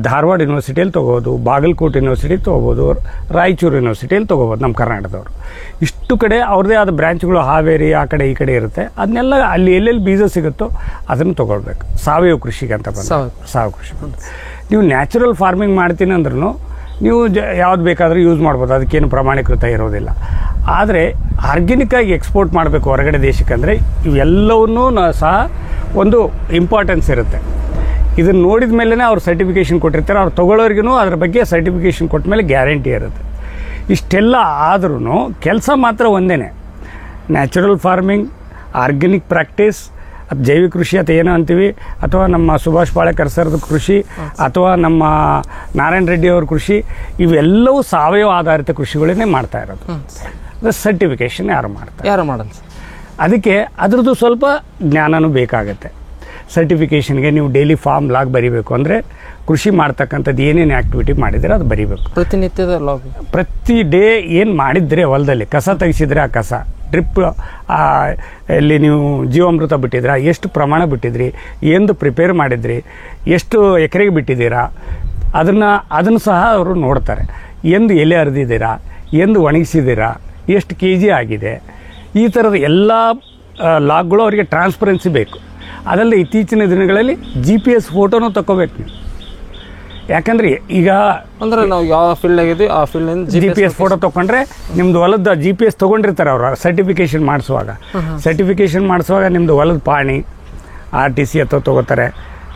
ಧಾರವಾಡ ಯೂನಿವರ್ಸಿಟಿಯಲ್ಲಿ ತೊಗೋಬೋದು, ಬಾಗಲಕೋಟೆ ಯೂನಿವರ್ಸಿಟಿ ತೊಗೋಬೋದು, ರಾಯಚೂರು ಯೂನಿವರ್ಸಿಟಿಯಲ್ಲಿ ತೊಗೋಬೋದು. ನಮ್ಮ ಕರ್ನಾಟಕದವರು ಇಷ್ಟು ಕಡೆ ಅವ್ರದ್ದೇ ಆದ ಬ್ರ್ಯಾಂಚ್ಗಳು ಹಾವೇರಿ ಆ ಕಡೆ ಈ ಕಡೆ ಇರುತ್ತೆ. ಅದನ್ನೆಲ್ಲ ಅಲ್ಲಿ ಎಲ್ಲೆಲ್ಲಿ ಬೀಜ ಸಿಗುತ್ತೋ ಅದನ್ನು ತೊಗೊಳ್ಬೇಕು. ಸಾವಯವ ಕೃಷಿಗೆ ಅಂತ ಬಂದು ಸಾವಯವ ಕೃಷಿ ನೀವು ನ್ಯಾಚುರಲ್ ಫಾರ್ಮಿಂಗ್ ಮಾಡ್ತೀನಿ ಅಂದ್ರೂ ನೀವು ಯಾವ್ದು ಬೇಕಾದರೂ ಯೂಸ್ ಮಾಡ್ಬೋದು, ಅದಕ್ಕೇನು ಪ್ರಮಾಣೀಕೃತ ಇರೋದಿಲ್ಲ. ಆದರೆ ಆರ್ಗ್ಯಾನಿಕ್ಕಾಗಿ ಎಕ್ಸ್ಪೋರ್ಟ್ ಮಾಡಬೇಕು ಹೊರಗಡೆ ದೇಶಕ್ಕೆ ಅಂದರೆ ಇವೆಲ್ಲವನ್ನೂ ಸಹ ಒಂದು ಇಂಪಾರ್ಟೆನ್ಸ್ ಇರುತ್ತೆ. ಇದನ್ನು ನೋಡಿದ ಮೇಲೇ ಅವ್ರು ಸರ್ಟಿಫಿಕೇಷನ್ ಕೊಟ್ಟಿರ್ತಾರೆ. ಅವ್ರು ತೊಗೊಳ್ಳೋರಿಗೂ ಅದ್ರ ಬಗ್ಗೆ ಸರ್ಟಿಫಿಕೇಷನ್ ಕೊಟ್ಟ ಮೇಲೆ ಗ್ಯಾರಂಟಿ ಇರುತ್ತೆ. ಇಷ್ಟೆಲ್ಲ ಆದ್ರೂ ಕೆಲಸ ಮಾತ್ರ ಒಂದೇ, ನ್ಯಾಚುರಲ್ ಫಾರ್ಮಿಂಗ್, ಆರ್ಗ್ಯಾನಿಕ್ ಪ್ರಾಕ್ಟೀಸ್, ಜೈವಿಕ ಕೃಷಿ ಅಂತ ಏನೋ ಅಂತೀವಿ, ಅಥವಾ ನಮ್ಮ ಸುಭಾಷ್ ಪಾಳೇಕರ್ ಸರ್ದು ಕೃಷಿ, ಅಥವಾ ನಮ್ಮ ನಾರಾಯಣ ರೆಡ್ಡಿ ಅವ್ರ ಕೃಷಿ, ಇವೆಲ್ಲವೂ ಸಾವಯವ ಆಧಾರಿತ ಕೃಷಿಗಳನ್ನೇ ಮಾಡ್ತಾ ಇರೋದು. ಅದು ಸರ್ಟಿಫಿಕೇಷನ್ ಯಾರು ಮಾಡಲ್ಲ. ಅದಕ್ಕೆ ಅದ್ರದ್ದು ಸ್ವಲ್ಪ ಜ್ಞಾನನೂ ಬೇಕಾಗತ್ತೆ. ಸರ್ಟಿಫಿಕೇಷನ್ಗೆ ನೀವು ಡೈಲಿ ಫಾರ್ಮ್ ಲಾಗ್ ಬರೀಬೇಕು ಅಂದರೆ ಕೃಷಿ ಮಾಡ್ತಕ್ಕಂಥದ್ದು ಏನೇನು ಆ್ಯಕ್ಟಿವಿಟಿ ಮಾಡಿದರೆ ಅದು ಬರೀಬೇಕು. ಪ್ರತಿನಿತ್ಯದ ಲಾಗ್, ಪ್ರತಿ ಡೇ ಏನು ಮಾಡಿದರೆ ಹೊಲದಲ್ಲಿ ಕಸ ತೆಗೆಸಿದ್ರೆ ಆ ಕಸ, ಡ್ರಿಪ್ ಅಲ್ಲಿ ನೀವು ಜೀವಾಮೃತ ಬಿಟ್ಟಿದ್ದೀರಾ, ಎಷ್ಟು ಪ್ರಮಾಣ ಬಿಟ್ಟಿದ್ರಿ, ಎಂದು ಪ್ರಿಪೇರ್ ಮಾಡಿದ್ರಿ, ಎಷ್ಟು ಎಕರೆಗೆ ಬಿಟ್ಟಿದ್ದೀರಾ, ಅದನ್ನು ಸಹ ಅವರು ನೋಡ್ತಾರೆ. ಎಂದು ಎಲೆ ಹರಿದಿದ್ದೀರಾ, ಎಂದು ಒಣಗಿಸಿದ್ದೀರಾ, ಎಷ್ಟು KG ಆಗಿದೆ, ಈ ಥರದ ಎಲ್ಲ ಲಾಗ್ಗಳು ಅವರಿಗೆ ಟ್ರಾನ್ಸ್ಪರೆನ್ಸಿ ಬೇಕು. ಅದಲ್ಲದೆ ಇತ್ತೀಚಿನ ದಿನಗಳಲ್ಲಿ GPS ಫೋಟೋನೂ ತಗೋಬೇಕು ನೀವು. ಯಾಕಂದರೆ ಈಗ ಅಂದರೆ ನಾವು ಯಾವ ಫೀಲ್ಡ್ ಆಗಿದ್ವಿ ಆ ಫೀಲ್ಡ್ GPS ಫೋಟೋ ತೊಗೊಂಡ್ರೆ ನಿಮ್ಮದು ಹೊಲದ GPS ತೊಗೊಂಡಿರ್ತಾರೆ ಅವರು ಸರ್ಟಿಫಿಕೇಷನ್ ಮಾಡಿಸುವಾಗ. ನಿಮ್ಮದು ಹೊಲದ ಪಾಣಿ RTC ಅಥವಾ ತೊಗೋತಾರೆ,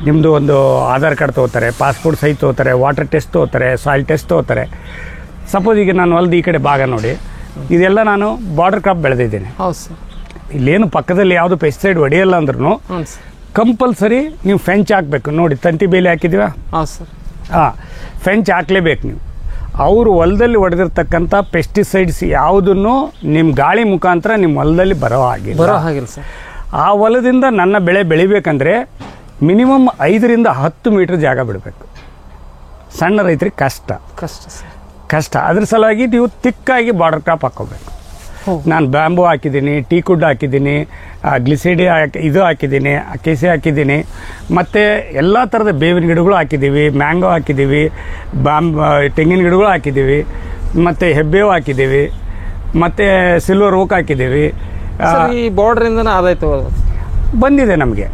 ನಿಮ್ಮದು ಒಂದು ಆಧಾರ್ ಕಾರ್ಡ್ ತೊಗೋತಾರೆ, ಪಾಸ್ಪೋರ್ಟ್ ಸೈಜ್ ತೊಗೋತಾರೆ, ವಾಟರ್ ಟೆಸ್ಟ್ ತೊಗೋತಾರೆ, ಸಾಯಿಲ್ ಟೆಸ್ಟ್ ತೊಗೋತಾರೆ. ಸಪೋಸ್ ಈಗ ನಾನು ಹೊಲದ ಈ ಕಡೆ ಭಾಗ ನೋಡಿ, ಇದೆಲ್ಲ ನಾನು ಬಾರ್ಡರ್ ಕ್ರಾಪ್ ಬೆಳೆದಿದ್ದೀನಿ. ಹೌದು ಸರ್. ಇಲ್ಲೇನು ಪಕ್ಕದಲ್ಲಿ ಯಾವುದು ಪೆಸ್ಟಿಸೈಡ್ ಹೊಡೆಯಲ್ಲ ಅಂದ್ರೂ ಕಂಪಲ್ಸರಿ ನೀವು ಫೆಂಚ್ ಹಾಕಬೇಕು. ನೋಡಿ ತಂತಿ ಬೇಲಿ ಹಾಕಿದ್ದೀವಾ? ಹಾಂ ಸರ್. ಫೆಂಚ್ ಹಾಕಲೇಬೇಕು ನೀವು. ಅವರು ಹೊಲದಲ್ಲಿ ಹೊಡೆದಿರ್ತಕ್ಕಂಥ ಪೆಸ್ಟಿಸೈಡ್ಸ್ ಯಾವುದನ್ನು ನಿಮ್ಮ ಗಾಳಿ ಮುಖಾಂತರ ನಿಮ್ಮ ಹೊಲದಲ್ಲಿ ಬರೋ ಹಾಗಿಲ್ಲ ಸರ್. ಆ ಹೊಲದಿಂದ ನನ್ನ ಬೆಳೆ ಬೆಳಿಬೇಕಂದ್ರೆ ಮಿನಿಮಮ್ 5 ರಿಂದ 10 ಮೀಟರ್ ಜಾಗ ಬಿಡಬೇಕು. ಸಣ್ಣ ರೈತರಿಗೆ ಕಷ್ಟ ಕಷ್ಟ ಸರ್. ಕಷ್ಟ. ಅದ್ರ ಸಲುವಾಗಿ ನೀವು ತಿಕ್ಕಾಗಿ ಬಾರ್ಡರ್ ಕ್ರಾಪ್ ಹಾಕೋಬೇಕು. ನಾನು ಬ್ಯಾಂಬು ಹಾಕಿದ್ದೀನಿ, ಟೀಕುಡ್ ಹಾಕಿದ್ದೀನಿ, ಗ್ಲಿಸಿಡಿ ಇದು ಹಾಕಿದ್ದೀನಿ, ಅಕೇಸಿ ಹಾಕಿದ್ದೀನಿ, ಮತ್ತು ಎಲ್ಲ ಥರದ ಬೇವಿನ ಗಿಡಗಳು ಹಾಕಿದ್ದೀವಿ, ಮ್ಯಾಂಗೋ ಹಾಕಿದ್ದೀವಿ, ತೆಂಗಿನ ಗಿಡಗಳು ಹಾಕಿದ್ದೀವಿ, ಮತ್ತು ಹೆಬ್ಬೇವು ಹಾಕಿದ್ದೀವಿ, ಮತ್ತು ಸಿಲ್ವರ್ ಓಕ್ ಹಾಕಿದ್ದೀವಿ. ಸರ್, ಈ ಬಾರ್ಡ್ರಿಂದನೇ ಆದಾಯ ತಗೋದು ಬಂದಿದೆ ನಮಗೆ.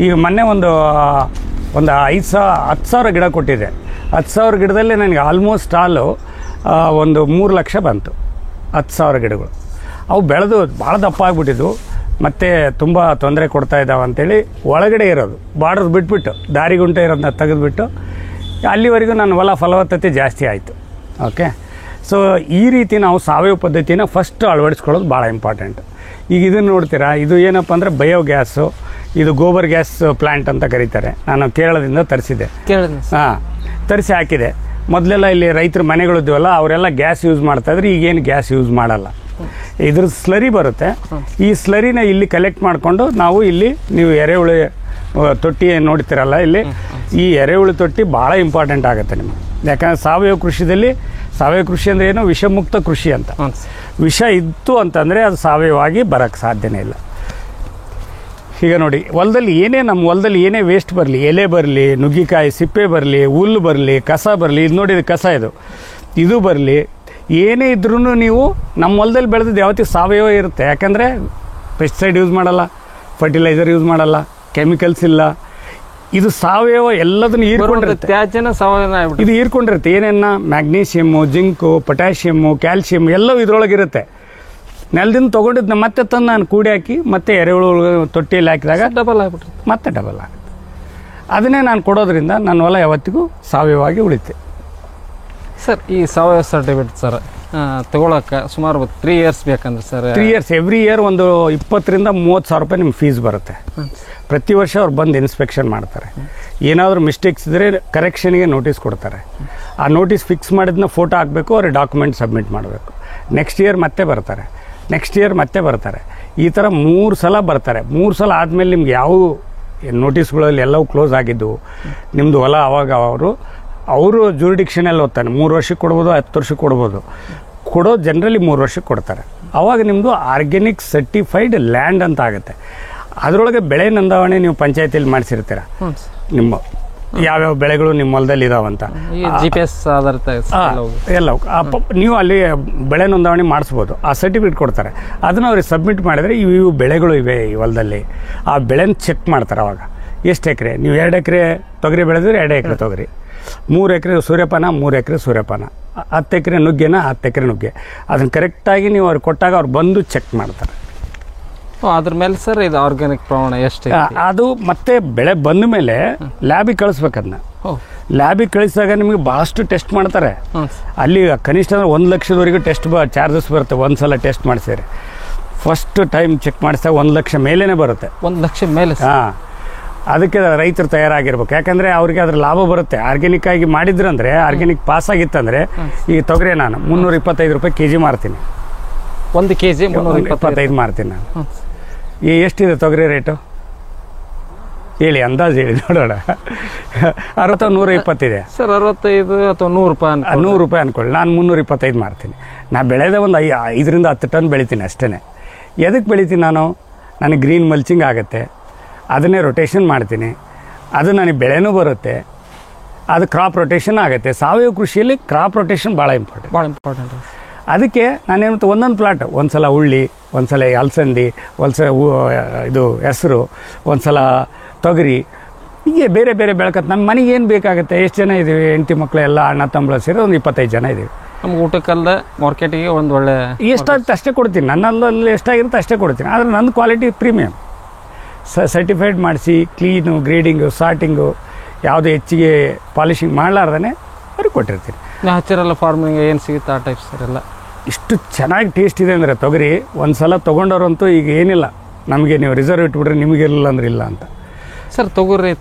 ಈಗ ಮೊನ್ನೆ ಒಂದು 10,000 ಗಿಡ ಕೊಟ್ಟಿದೆ. 10,000 ಗಿಡದಲ್ಲಿ ನನಗೆ ಆಲ್ಮೋಸ್ಟ್ ಒಂದು 3 ಲಕ್ಷ ಬಂತು. 10,000 ಗಿಡಗಳು ಅವು ಬೆಳೆದು ಭಾಳ ದಪ್ಪ ಆಗಿಬಿಟ್ಟಿದ್ವು, ಮತ್ತು ತುಂಬ ತೊಂದರೆ ಕೊಡ್ತಾ ಇದ್ದಾವೆ ಅಂಥೇಳಿ ಒಳಗಡೆ ಇರೋದು ಬಾರ್ಡರ್ ಬಿಟ್ಬಿಟ್ಟು ದಾರಿ ಗುಂಟೆ ಇರೋದನ್ನ ತೆಗೆದುಬಿಟ್ಟು ಅಲ್ಲಿವರೆಗೂ ನನ್ನ ಹೊಲ ಫಲವತ್ತತೆ ಜಾಸ್ತಿ ಆಯಿತು. ಓಕೆ, ಸೊ ಈ ರೀತಿ ನಾವು ಸಾವಯವ ಪದ್ಧತಿನ ಫಸ್ಟ್ ಅಳವಡಿಸ್ಕೊಳ್ಳೋದು ಭಾಳ ಇಂಪಾರ್ಟೆಂಟ್. ಈಗ ಇದನ್ನು ನೋಡ್ತೀರಾ, ಇದು ಏನಪ್ಪ ಅಂದರೆ ಬಯೋಗ್ಯಾಸು, ಇದು ಗೋಬರ್ ಗ್ಯಾಸ್ ಪ್ಲ್ಯಾಂಟ್ ಅಂತ ಕರೀತಾರೆ. ನಾನು ಕೇರಳದಿಂದ ತರಿಸಿದ್ದೆ. ಹಾಂ, ತರಿಸಿ ಹಾಕಿದೆ. ಮೊದಲೆಲ್ಲ ಇಲ್ಲಿ ರೈತರ ಮನೆಗಳಿದ್ವಲ್ಲ, ಅವರೆಲ್ಲ ಗ್ಯಾಸ್ ಯೂಸ್ ಮಾಡ್ತಾಯಿದ್ರೆ ಈಗೇನು ಗ್ಯಾಸ್ ಯೂಸ್ ಮಾಡಲ್ಲ. ಇದ್ರ ಸ್ಲರಿ ಬರುತ್ತೆ. ಈ ಸ್ಲರಿನ ಇಲ್ಲಿ ಕಲೆಕ್ಟ್ ಮಾಡಿಕೊಂಡು ನಾವು ಇಲ್ಲಿ ನೀವು ಎರೆಹುಳು ತೊಟ್ಟಿ ನೋಡ್ತೀರಲ್ಲ, ಇಲ್ಲಿ ಈ ಎರೆಹುಳು ತೊಟ್ಟಿ ಭಾಳ ಇಂಪಾರ್ಟೆಂಟ್ ಆಗುತ್ತೆ ನಿಮಗೆ. ಯಾಕಂದರೆ ಸಾವಯವ ಕೃಷಿ ಅಂದರೆ ಏನು, ವಿಷಮುಕ್ತ ಕೃಷಿ ಅಂತ. ವಿಷ ಇತ್ತು ಅಂತಂದರೆ ಅದು ಸಾವಯವವಾಗಿ ಬರೋಕ್ಕೆ ಸಾಧ್ಯನೇ ಇಲ್ಲ. ಈಗ ನೋಡಿ, ನಮ್ಮ ಹೊಲದಲ್ಲಿ ಏನೇ ವೇಸ್ಟ್ ಬರಲಿ, ಎಲೆ ಬರಲಿ, ನುಗ್ಗಿಕಾಯಿ ಸಿಪ್ಪೆ ಬರಲಿ, ಹುಲ್ಲು ಬರಲಿ, ಕಸ ಬರಲಿ, ಇದು ನೋಡಿ ಕಸ ಇದು ಬರಲಿ, ಏನೇ ಇದ್ರೂ ನೀವು ನಮ್ಮ ಹೊಲದಲ್ಲಿ ಬೆಳೆದಿದ್ದು ಯಾವತ್ತಿಗೆ ಸಾವಯವ ಇರುತ್ತೆ. ಯಾಕಂದರೆ ಪೆಸ್ಟಿಸೈಡ್ ಯೂಸ್ ಮಾಡಲ್ಲ, ಫರ್ಟಿಲೈಸರ್ ಯೂಸ್ ಮಾಡಲ್ಲ, ಕೆಮಿಕಲ್ಸ್ ಇಲ್ಲ. ಇದು ಸಾವಯವ ಎಲ್ಲದನ್ನು ಹೀರ್ಕೊಂಡಿರುತ್ತೆ. ತ್ಯಾಜ್ಯನ ಸಾವಯವ ಇದು ಹೀರ್ಕೊಂಡಿರುತ್ತೆ. ಏನೇನ ಮ್ಯಾಗ್ನೀಷಿಯಮ್ಮು, ಜಿಂಕು, ಪೊಟ್ಯಾಷಿಯಮ್ಮು, ಕ್ಯಾಲ್ಶಿಯಮ್ ಎಲ್ಲವೂ ಇದರೊಳಗಿರುತ್ತೆ. ನೆಲದಿಂದ ತೊಗೊಂಡಿದ್ದು ಮತ್ತೆ ತಂದು ನಾನು ಕೂಡಿ ಹಾಕಿ ಮತ್ತೆ ಎರೆಹುಳು ತೊಟ್ಟಿಯಲ್ಲಿ ಹಾಕಿದಾಗ ಡಬಲ್ ಆಗುತ್ತೆ. ಅದನ್ನೇ ನಾನು ಕೊಡೋದ್ರಿಂದ ನನ್ನ ಹೊಲ ಯಾವತ್ತಿಗೂ ಸಾವಯವಾಗಿ ಉಳಿತೆ. ಸರ್, ಈ ಸಾವಯವ ಸರ್ಟಿಫಿಕೇಟ್ ಸರ್ ತಗೊಳಕ್ಕೆ ಸುಮಾರು 3 ಇಯರ್ಸ್ ಬೇಕಂದ್ರೆ ಸರ್? 3 ಇಯರ್ಸ್, ಎವ್ರಿ ಇಯರ್ ಒಂದು 20,000 to 30,000 ರೂಪಾಯಿ ನಿಮ್ಗೆ ಫೀಸ್ ಬರುತ್ತೆ. ಪ್ರತಿ ವರ್ಷ ಅವ್ರು ಬಂದು ಇನ್ಸ್ಪೆಕ್ಷನ್ ಮಾಡ್ತಾರೆ. ಏನಾದರೂ ಮಿಸ್ಟೇಕ್ಸ್ ಇದ್ದರೆ ಕರೆಕ್ಷನ್ಗೆ ನೋಟಿಸ್ ಕೊಡ್ತಾರೆ. ಆ ನೋಟಿಸ್ ಫಿಕ್ಸ್ ಮಾಡಿದ್ನ ಫೋಟೋ ಹಾಕಬೇಕು, ಅವ್ರಿಗೆ ಡಾಕ್ಯುಮೆಂಟ್ ಸಬ್ಮಿಟ್ ಮಾಡಬೇಕು. ನೆಕ್ಸ್ಟ್ ಇಯರ್ ಮತ್ತೆ ಬರ್ತಾರೆ. ಈ ಥರ 3 ಸಲ ಬರ್ತಾರೆ. 3 ಸಲ ಆದಮೇಲೆ ನಿಮ್ಗೆ ಯಾವ ನೋಟಿಸ್ಗಳಲ್ಲಿ ಎಲ್ಲವೂ ಕ್ಲೋಸ್ ಆಗಿದ್ದು ನಿಮ್ಮದು ಹೊಲ, ಆವಾಗ ಅವರು ಜೂರಿಡಿಕ್ಷನಲ್ಲಿ ಓದ್ತಾನೆ. 3 ವರ್ಷಕ್ಕೆ ಕೊಡ್ಬೋದು, 10 ವರ್ಷಕ್ಕೆ ಕೊಡೋದು ಜನರಲಿ 3 ವರ್ಷಕ್ಕೆ ಕೊಡ್ತಾರೆ. ಆವಾಗ ನಿಮ್ಮದು ಆರ್ಗ್ಯಾನಿಕ್ ಸರ್ಟಿಫೈಡ್ ಲ್ಯಾಂಡ್ ಅಂತ ಆಗುತ್ತೆ. ಅದರೊಳಗೆ ಬೆಳೆ ನೋಂದಾವಣೆ ನೀವು ಪಂಚಾಯತಿಯಲ್ಲಿ ಮಾಡಿಸಿರ್ತೀರ, ನಿಮ್ಮ ಯಾವ್ಯಾವ ಬೆಳೆಗಳು ನಿಮ್ಮ ಹೊಲದಲ್ಲಿ ಇದಾವಂತ GPS ಆಧಾರಿತ ಎಲ್ಲ ನೀವು ಅಲ್ಲಿ ಬೆಳೆ ನೋಂದಾವಣೆ ಮಾಡಿಸ್ಬೋದು. ಆ ಸರ್ಟಿಫಿಕೇಟ್ ಕೊಡ್ತಾರೆ. ಅದನ್ನು ಅವ್ರಿಗೆ ಸಬ್ಮಿಟ್ ಮಾಡಿದರೆ ಇವು ಬೆಳೆಗಳು ಇವೆ ಈ ಹೊಲದಲ್ಲಿ, ಆ ಬೆಳೆನ ಚೆಕ್ ಮಾಡ್ತಾರೆ. ಅವಾಗ ಎಷ್ಟು ಎಕರೆ, ನೀವು 2 ಎಕರೆ ತೊಗರಿ ಬೆಳೆದ್ರೆ 2 ಎಕರೆ ತೊಗರಿ, 3 ಎಕರೆ ಸೂರ್ಯಪಾನ 3 ಎಕರೆ ಸೂರ್ಯಪಾನ, 10 ಎಕರೆ ನುಗ್ಗೆನ 10 ಎಕರೆ ನುಗ್ಗೆ, ಅದನ್ನು ಕರೆಕ್ಟಾಗಿ ನೀವು ಅವ್ರಿಗೆ ಕೊಟ್ಟಾಗ ಅವ್ರು ಬಂದು ಚೆಕ್ ಮಾಡ್ತಾರೆ. ಅದ್ರ ಮೇಲೆ ಸರ್ ಇದು ಆರ್ಗ್ಯಾನಿಕ್ ಪ್ರಮಾಣ ಎಷ್ಟು, ಅದು ಮತ್ತೆ ಬೆಳೆ ಬಂದ ಮೇಲೆ ಲ್ಯಾಬಿಗೆ ಕಳಿಸ್ಬೇಕು. ಅದನ್ನ ಲ್ಯಾಬಿಗೆ ಕಳಿಸಿದಾಗ ನಿಮಗೆ ಭಾಳಷ್ಟು ಟೆಸ್ಟ್ ಮಾಡ್ತಾರೆ. ಅಲ್ಲಿ ಕನಿಷ್ಠ ಅಂದರೆ 1 ಲಕ್ಷದವರೆಗೂ ಟೆಸ್ಟ್ ಚಾರ್ಜಸ್ ಬರುತ್ತೆ. ಒಂದು ಸಲ ಟೆಸ್ಟ್ ಮಾಡಿಸಿದ್ರೆ ಫಸ್ಟ್ ಟೈಮ್ ಚೆಕ್ ಮಾಡಿಸಿದಾಗ 1 ಲಕ್ಷ ಮೇಲೇ ಬರುತ್ತೆ. 1 ಲಕ್ಷ ಮೇಲೆ? ಹಾಂ, ಅದಕ್ಕೆ ರೈತರು ತಯಾರಾಗಿರ್ಬೇಕು. ಯಾಕಂದರೆ ಅವ್ರಿಗೆ ಅದ್ರ ಲಾಭ ಬರುತ್ತೆ. ಆರ್ಗ್ಯಾನಿಕ್ ಆಗಿ ಮಾಡಿದ್ರಂದರೆ, ಆರ್ಗ್ಯಾನಿಕ್ ಪಾಸ್ ಆಗಿತ್ತಂದರೆ, ಈ ತೊಗರೆ ನಾನು 325 ರೂಪಾಯಿ kg ಮಾರ್ತೀನಿ. 1 kg 325 ಮಾರ್ತೀನಿ ನಾನು. ಎಷ್ಟಿದೆ ತೊಗರಿ ರೇಟು ಹೇಳಿ, ಅಂದಾಜು ಹೇಳಿ ನೋಡೋಣ. 60 120 ಇದೆ ಸರ್? 65 ಅಥವಾ 100 ರೂಪಾಯಿ? 100 ರೂಪಾಯಿ ಅನ್ಕೊಳ್ಳಿ. ನಾನು 325 ಮಾರ್ತೀನಿ. ನಾನು ಬೆಳೆದ ಒಂದು 5 ರಿಂದ 10 ಟನ್ ಬೆಳಿತೀನಿ ಅಷ್ಟೇ. ಎದಕ್ಕೆ ಬೆಳಿತೀನಿ ನಾನು? ನನಗೆ ಗ್ರೀನ್ ಮಲ್ಚಿಂಗ್ ಆಗುತ್ತೆ, ಅದನ್ನೇ ರೊಟೇಷನ್ ಮಾಡ್ತೀನಿ, ಅದು ನನಗೆ ಬೆಳೆನೂ ಬರುತ್ತೆ, ಅದು ಕ್ರಾಪ್ ರೊಟೇಷನ್ ಆಗುತ್ತೆ. ಸಾವಯವ ಕೃಷಿಯಲ್ಲಿ ಕ್ರಾಪ್ ರೊಟೇಷನ್ ಭಾಳ ಇಂಪಾರ್ಟೆಂಟ್. ಅದಕ್ಕೆ ನಾನೇನು ಒಂದೊಂದು ಪ್ಲಾಟ್, ಒಂದು ಸಲ ಉಳ್ಳಿ, ಒಂದು ಸಲ ಅಲಸಂದಿ, ಒಂದು ಸಲ ಇದು ಹೆಸರು, ಒಂದು ಸಲ ತೊಗರಿ, ಹೀಗೆ ಬೇರೆ ಬೇರೆ ಬೆಳ್ಕತ್. ನಮ್ಮ ಮನೆಗೆ ಏನು ಬೇಕಾಗುತ್ತೆ, ಎಷ್ಟು ಜನ ಇದ್ದೀವಿ, ಹೆಂಡತಿ ಮಕ್ಕಳು ಎಲ್ಲ ಅಣ್ಣ ತಮ್ಮಳು ಸೇರಿ ಒಂದು 25 ಜನ ಇದ್ದೀವಿ. ನಮ್ಗೆ ಊಟಕ್ಕಲ್ಲ ಮಾರ್ಕೆಟಿಗೆ ಒಂದು ಒಳ್ಳೆ ಎಷ್ಟಾಗುತ್ತೆ ಅಷ್ಟೇ ಕೊಡ್ತೀನಿ. ನನ್ನಲ್ಲಿ ಎಷ್ಟಾಗಿರುತ್ತೆ ಅಷ್ಟೇ ಕೊಡ್ತೀನಿ. ಆದರೆ ನನ್ನ ಕ್ವಾಲಿಟಿ ಪ್ರೀಮಿಯಮ್ ಸರ್ಟಿಫೈಡ್ ಮಾಡಿಸಿ, ಕ್ಲೀನು, ಗ್ರೇಡಿಂಗು, ಸಾರ್ಟಿಂಗು, ಯಾವುದೇ ಹೆಚ್ಚಿಗೆ ಪಾಲಿಶಿಂಗ್ ಮಾಡಲಾರ್ದೇ ಅವ್ರಿಗೆ ಕೊಟ್ಟಿರ್ತೀನಿ. ನ್ಯಾಚುರಲ್ ಫಾರ್ಮಿಂಗ್ ಏನು ಸಿಗುತ್ತೆ ಆ ಟೈಪ್ ಸರ್ ಎಲ್ಲ ಇಷ್ಟು ಚೆನ್ನಾಗಿ ಟೇಸ್ಟ್ ಇದೆ ಅಂದರೆ ತೊಗರಿ. ಒಂದು ಸಲ ತೊಗೊಂಡವ್ರಂತೂ ಈಗ ಏನಿಲ್ಲ, ನಮಗೆ ನೀವು ರಿಸರ್ವ್ ಇಟ್ಬಿಟ್ರೆ ನಿಮಗಿರಲಿಲ್ಲ ಅಂದ್ರೆ ಇಲ್ಲ ಅಂತ. ಸರ್ ತೊಗರಿ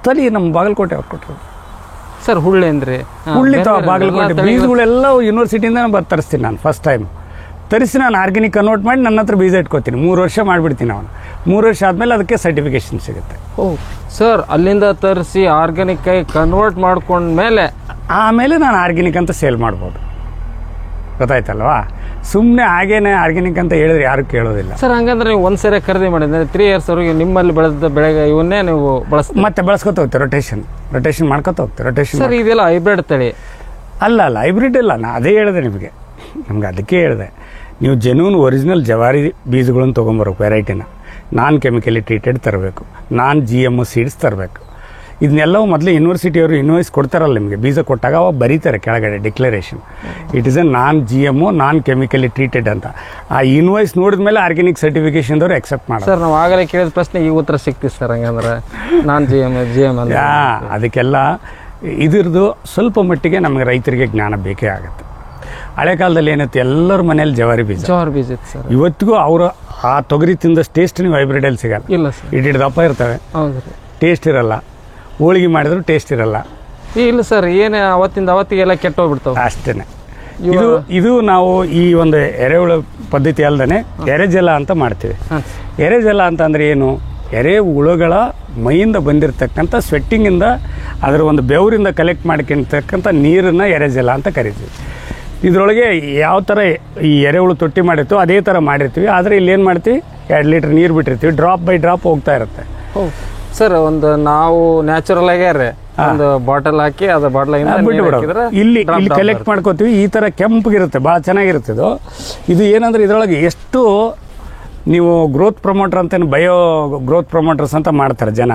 ತಳಿ ನಮ್ಮ ಬಾಗಲಕೋಟೆ ಅವ್ರು ಕೊಟ್ಟರು ಸರ್. ಹುಳ್ಳಿ ಅಂದರೆ ಹುಳ್ಳಿ ಬಾಗಲಕೋಟೆ ಬೀಜಗಳೆಲ್ಲ ಯೂನಿವರ್ಸಿಟಿಯಿಂದ ತರಿಸ್ತೀನಿ ನಾನು ಫಸ್ಟ್ ಟೈಮ್. ತರಿಸಿ ನಾನು ಆರ್ಗ್ಯಾನಿಕ್ ಕನ್ವರ್ಟ್ ಮಾಡಿ ನನ್ನ ಹತ್ರ ಬೀಜ ಇಟ್ಕೋತೀನಿ. 3 ವರ್ಷ ಮಾಡಿಬಿಡ್ತೀನಿ ಅವನು. 3 ವರ್ಷ ಆದಮೇಲೆ ಅದಕ್ಕೆ ಸರ್ಟಿಫಿಕೇಷನ್ ಸಿಗುತ್ತೆ. ಸರ್ ಅಲ್ಲಿಂದ ತರಿಸಿ ಆರ್ಗ್ಯಾನಿಕ್ ಆಗಿ ಕನ್ವರ್ಟ್ ಮಾಡ್ಕೊಂಡ್ಮೇಲೆ ಆಮೇಲೆ ನಾನು ಆರ್ಗ್ಯಾನಿಕ್ ಅಂತ ಸೇಲ್ ಮಾಡ್ಬೋದು. ಗೊತ್ತಾಯ್ತಲ್ವಾ? ಸುಮ್ಮನೆ ಹಾಗೇನೆ ಆರ್ಗ್ಯಾನಿಕ್ ಅಂತ ಹೇಳಿದ್ರೆ ಯಾರು ಕೇಳೋದಿಲ್ಲ. ಸರ್ ಹಂಗಂದ್ರೆ ನೀವು ಒಂದ್ಸರಿ ಖರೀದಿ ಮಾಡಿದ್ರೆ 3 years ವರೆಗೆ ನಿಮ್ಮಲ್ಲಿ ಬೆಳೆದ ಬೆಳೆಗೆ ಇವನ್ನೇ ನೀವು ಬಳಸ್ತೀವಿ, ಮತ್ತೆ ಬೆಳೆಸ್ಕೊತ ಹೋಗ್ತೀವಿ. ರೊಟೇಷನ್ ಮಾಡ್ಕೊತ ಹೋಗ್ತೀವಿ. ರೊಟೇಷನ್ ಸರ್ ಇದೆಲ್ಲ ಹೈಬ್ರಿಡ್ ತಳಿ ಅಲ್ಲ ಹೈಬ್ರಿಡ್ ಇಲ್ಲ. ನಾನು ಅದೇ ಹೇಳಿದೆ ನಿಮಗೆ ಅದಕ್ಕೆ ಹೇಳಿದೆ, ನೀವು ಜೆನ್ಯೂನ್ ಒರಿಜಿನಲ್ ಜವಾರಿ ಬೀಜಗಳನ್ನು ತೊಗೊಂಬರ್ಬೇಕು. ವೆರೈಟಿನ ನಾನ್ ಕೆಮಿಕಲಿ ಟ್ರೀಟೆಡ್ ತರಬೇಕು, ನಾನ್ GMO ಸೀಡ್ಸ್ ತರಬೇಕು. ಇದನ್ನೆಲ್ಲವೂ ಮೊದಲು ಯೂನಿವರ್ಸಿಟಿಯವರು ಇನ್ವಾಯ್ಸ್ ಕೊಡ್ತಾರಲ್ಲ ನಿಮಗೆ, ಬೀಜ ಕೊಟ್ಟಾಗ ಅವಾಗ ಬರೀತಾರೆ ಕೆಳಗಡೆ declaration, it is A non GMO non chemically treated ಅಂತ. ಆ ಇನ್ವಾಯ್ಸ್ ನೋಡಿದ ಮೇಲೆ ಆರ್ಗ್ಯಾನಿಕ್ ಸರ್ಟಿಫಿಕೇಶನ್ದವ್ರು ಎಕ್ಸೆಪ್ಟ್ ಮಾಡ್ತಾರೆ. ಸರ್ ನಾವು ಆಗಲೇ ಕೇಳಿದ ಪ್ರಶ್ನೆ ಈ ಉತ್ತರ ಸಿಕ್ತಿತ್ತು ಸರ್. ಹಂಗಂದ್ರೆ ನಾನ್ GM ಅಂತ ಅದಕ್ಕೆಲ್ಲ ಇದ್ರದ್ದು ಸ್ವಲ್ಪ ಮಟ್ಟಿಗೆ ನಮಗೆ ರೈತರಿಗೆ ಜ್ಞಾನ ಬೇಕೇ ಆಗುತ್ತೆ. ಹಳೆ ಕಾಲದಲ್ಲಿ ಏನಿತ್ತು, ಎಲ್ಲರ ಮನೇಲಿ ಜವಾರಿ ಬೀಜ ಇತ್ತು ಸರ್. ಇವತ್ತಿಗೂ ಅವರು ಆ ತೊಗರಿ ತಿಂದ ಟೇಸ್ಟ್ ನೀವು ಹೈಬ್ರಿಡಲ್ಲಿ ಸಿಗಲ್ಲ. ಇಲ್ಲ ಸರ್, ಇಟ್ಟು ದಪ್ಪ ಇರ್ತವೆ, ಹೌದು ರೀ, ಟೇಸ್ಟ್ ಇರಲ್ಲ. ಹೋಳಿಗೆ ಮಾಡಿದ್ರು ಟೇಸ್ಟ್ ಇರಲ್ಲ. ಇಲ್ಲ ಸರ್, ಏನೇ ಅವತ್ತಿಂದ ಅವತ್ತಿಗೆಲ್ಲ ಕೆಟ್ಟೋಗ್ಬಿಡ್ತಾವೆ ಅಷ್ಟೇ. ಇದು ನಾವು ಈ ಒಂದು ಎರೆಹುಳು ಪದ್ಧತಿ ಅಲ್ಲದೆ ಎರೆಜಲ ಅಂತ ಮಾಡ್ತೀವಿ. ಎರೆಜಲ ಅಂತ ಅಂದರೆ ಏನು? ಎರೆಹುಳುಗಳ ಮೈಯಿಂದ ಬಂದಿರತಕ್ಕಂಥ ಸ್ವೆಟ್ಟಿಂಗಿಂದ ಅದರ ಒಂದು ಬೆವರಿಂದ ಕಲೆಕ್ಟ್ ಮಾಡ್ಕೊಂಡಿರ್ತಕ್ಕಂಥ ನೀರನ್ನು ಎರೆಜಲ ಅಂತ ಕರಿತೀವಿ. ಇದರೊಳಗೆ ಯಾವ ಥರ ಈ ಎರೆಹುಳು ತೊಟ್ಟಿ ಮಾಡಿರ್ತೀವೋ ಅದೇ ಥರ ಮಾಡಿರ್ತೀವಿ. ಆದರೆ ಇಲ್ಲಿ ಏನು ಮಾಡ್ತೀವಿ, 2 ಲೀಟ್ರ್ ನೀರು ಬಿಟ್ಟಿರ್ತೀವಿ, ಡ್ರಾಪ್ ಬೈ ಡ್ರಾಪ್ ಹೋಗ್ತಾ ಇರುತ್ತೆ. ಸರ್ ಒಂದು ನಾವು ನ್ಯಾಚುರಲ್ ಆಗ್ಯಾರೆ ಒಂದು ಬಾಟಲ್ ಹಾಕಿ ಅದು ಬಾಟಲ್ ಇಲ್ಲಿ ಕಲೆಕ್ಟ್ ಮಾಡ್ಕೋತೀವಿ. ಈ ಥರ ಕೆಂಪಗಿರುತ್ತೆ, ಭಾಳ ಚೆನ್ನಾಗಿರುತ್ತೆ ಇದು. ಏನಂದ್ರೆ ಇದರೊಳಗೆ ಎಷ್ಟು ನೀವು ಗ್ರೋತ್ ಪ್ರಮೋಟರ್ ಅಂತ ಬಯೋ ಗ್ರೋತ್ ಪ್ರಮೋಟರ್ಸ್ ಅಂತ ಮಾಡ್ತಾರೆ ಜನ.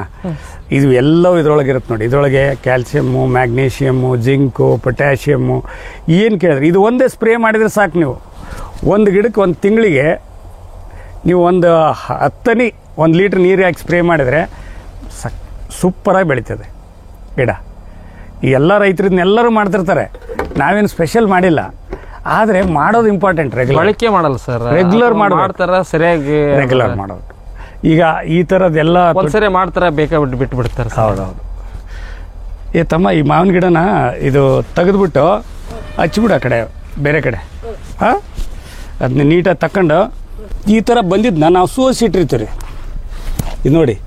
ಇದು ಎಲ್ಲವೂ ಇದರೊಳಗೆ ಇರುತ್ತೆ ನೋಡಿ. ಇದರೊಳಗೆ ಕ್ಯಾಲ್ಸಿಯಮ್ಮು, ಮ್ಯಾಗ್ನೀಷಿಯಮ್ಮು, ಜಿಂಕು, ಪೊಟ್ಯಾಷಿಯಮ್ಮು ಏನು ಕೇಳಿದ್ರೆ ಇದು ಒಂದೇ ಸ್ಪ್ರೇ ಮಾಡಿದರೆ ಸಾಕು. ನೀವು ಒಂದು ಗಿಡಕ್ಕೆ 1 ತಿಂಗಳಿಗೆ ನೀವು ಒಂದು 1 ಲೀಟ್ರ್ ನೀರು ಹಾಕಿ ಸ್ಪ್ರೇ ಮಾಡಿದರೆ ಸೂಪರಾಗಿ ಬೆಳೀತದೆ ಗಿಡ. ಈ ಎಲ್ಲ ರೈತರನ್ನೆಲ್ಲರೂ ಮಾಡ್ತಿರ್ತಾರೆ, ನಾವೇನು ಸ್ಪೆಷಲ್ ಮಾಡಿಲ್ಲ. ಆದರೆ ಮಾಡೋದು ಇಂಪಾರ್ಟೆಂಟ್. ಬಳಕೆ ಮಾಡಲ್ಲ ಸರ್, ರೆಗ್ಯುಲರ್ ಮಾಡ್ತಾರ, ಸರಿಯಾಗಿ ರೆಗ್ಯುಲರ್ ಮಾಡೋದು. ಈಗ ಈ ಥರದ್ದೆಲ್ಲ ಒಂದ್ಸರಿ ಮಾಡ್ತಾರೆ, ಬೇಕಾ ಬಿಟ್ಟು ಬಿಡ್ತಾರೆ. ಹೌದೌದು. ತಮ್ಮ ಈ ಮಾವಿನ ಗಿಡನ ಇದು ತೆಗೆದ್ಬಿಟ್ಟು ಹಚ್ಬಿಡು ಆ ಕಡೆ, ಬೇರೆ ಕಡೆ. ಅದನ್ನ ನೀಟಾಗಿ ತಗೊಂಡು ಈ ಥರ ಬಂದಿದ್ದನ್ನ ನಾವು ಸೋಸಿ ಇಟ್ಟಿರ್ತೀವಿ ರೀ. ಇದು ನೋಡಿ,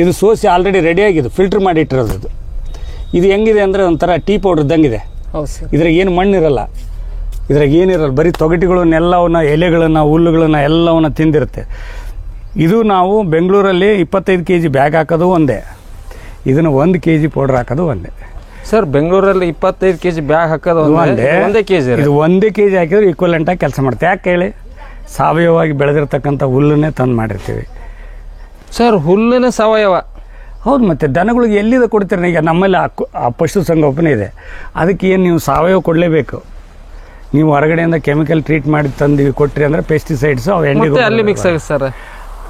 ಇದು ಸೋಸಿ ಆಲ್ರೆಡಿ ರೆಡಿಯಾಗಿದ್ದು, ಫಿಲ್ಟ್ರ್ ಮಾಡಿ ಇಟ್ಟಿರೋದು. ಇದು ಹೆಂಗಿದೆ ಅಂದರೆ ಒಂಥರ ಟೀ ಪೌಡ್ರ್ ಇದ್ದಂಗಿದೆ. ಇದ್ರಾಗ ಏನು ಮಣ್ಣಿರಲ್ಲ, ಇದ್ರಾಗ ಏನಿರಲ್ಲ, ಬರೀ ತೊಗಟಿಗಳನ್ನೆಲ್ಲವನ್ನ, ಎಲೆಗಳನ್ನು, ಹುಲ್ಲುಗಳನ್ನು ಎಲ್ಲವನ್ನ ತಿಂದಿರುತ್ತೆ. ಇದು ನಾವು ಬೆಂಗಳೂರಲ್ಲಿ 25 kg ಬ್ಯಾಗ್ ಹಾಕೋದು ಒಂದೇ, ಇದನ್ನು 1 kg ಪೌಡ್ರ್ ಹಾಕೋದು ಒಂದೇ. ಸರ್ ಬೆಂಗಳೂರಲ್ಲಿ 25 kg ಬ್ಯಾಗ್ ಹಾಕೋದು ಒಂದೇ kg. ಇದು 1 kg ಹಾಕಿದ್ರೆ ಈಕ್ವಲೆಂಟಾಗಿ ಕೆಲಸ ಮಾಡುತ್ತೆ. ಯಾಕೆ ಹೇಳಿ? ಸಾವಯವವಾಗಿ ಬೆಳೆದಿರ್ತಕ್ಕಂಥ ಹುಲ್ಲನ್ನೇ ತಂದು ಮಾಡಿರ್ತೀವಿ ಸರ್. ಹುಲ್ಲಿನ ಸಾವಯವ, ಹೌದು. ಮತ್ತು ದನಗಳಿಗೆ ಎಲ್ಲಿದೆ ಕೊಡ್ತೀರಿ? ಈಗ ನಮ್ಮಲ್ಲಿ ಆ ಪಶು ಸಂಗೋಪನೆ ಇದೆ, ಅದಕ್ಕೆ ಏನು ನೀವು ಸಾವಯವ ಕೊಡಲೇಬೇಕು. ನೀವು ಹೊರಗಡೆಯಿಂದ ಕೆಮಿಕಲ್ ಟ್ರೀಟ್ ಮಾಡಿ ತಂದು ಕೊಟ್ರಿ ಅಂದರೆ ಪೆಸ್ಟಿಸೈಡ್ಸು ಅವು ಅಲ್ಲಿ ಮಿಕ್ಸ್ ಆಗುತ್ತೆ ಸರ್.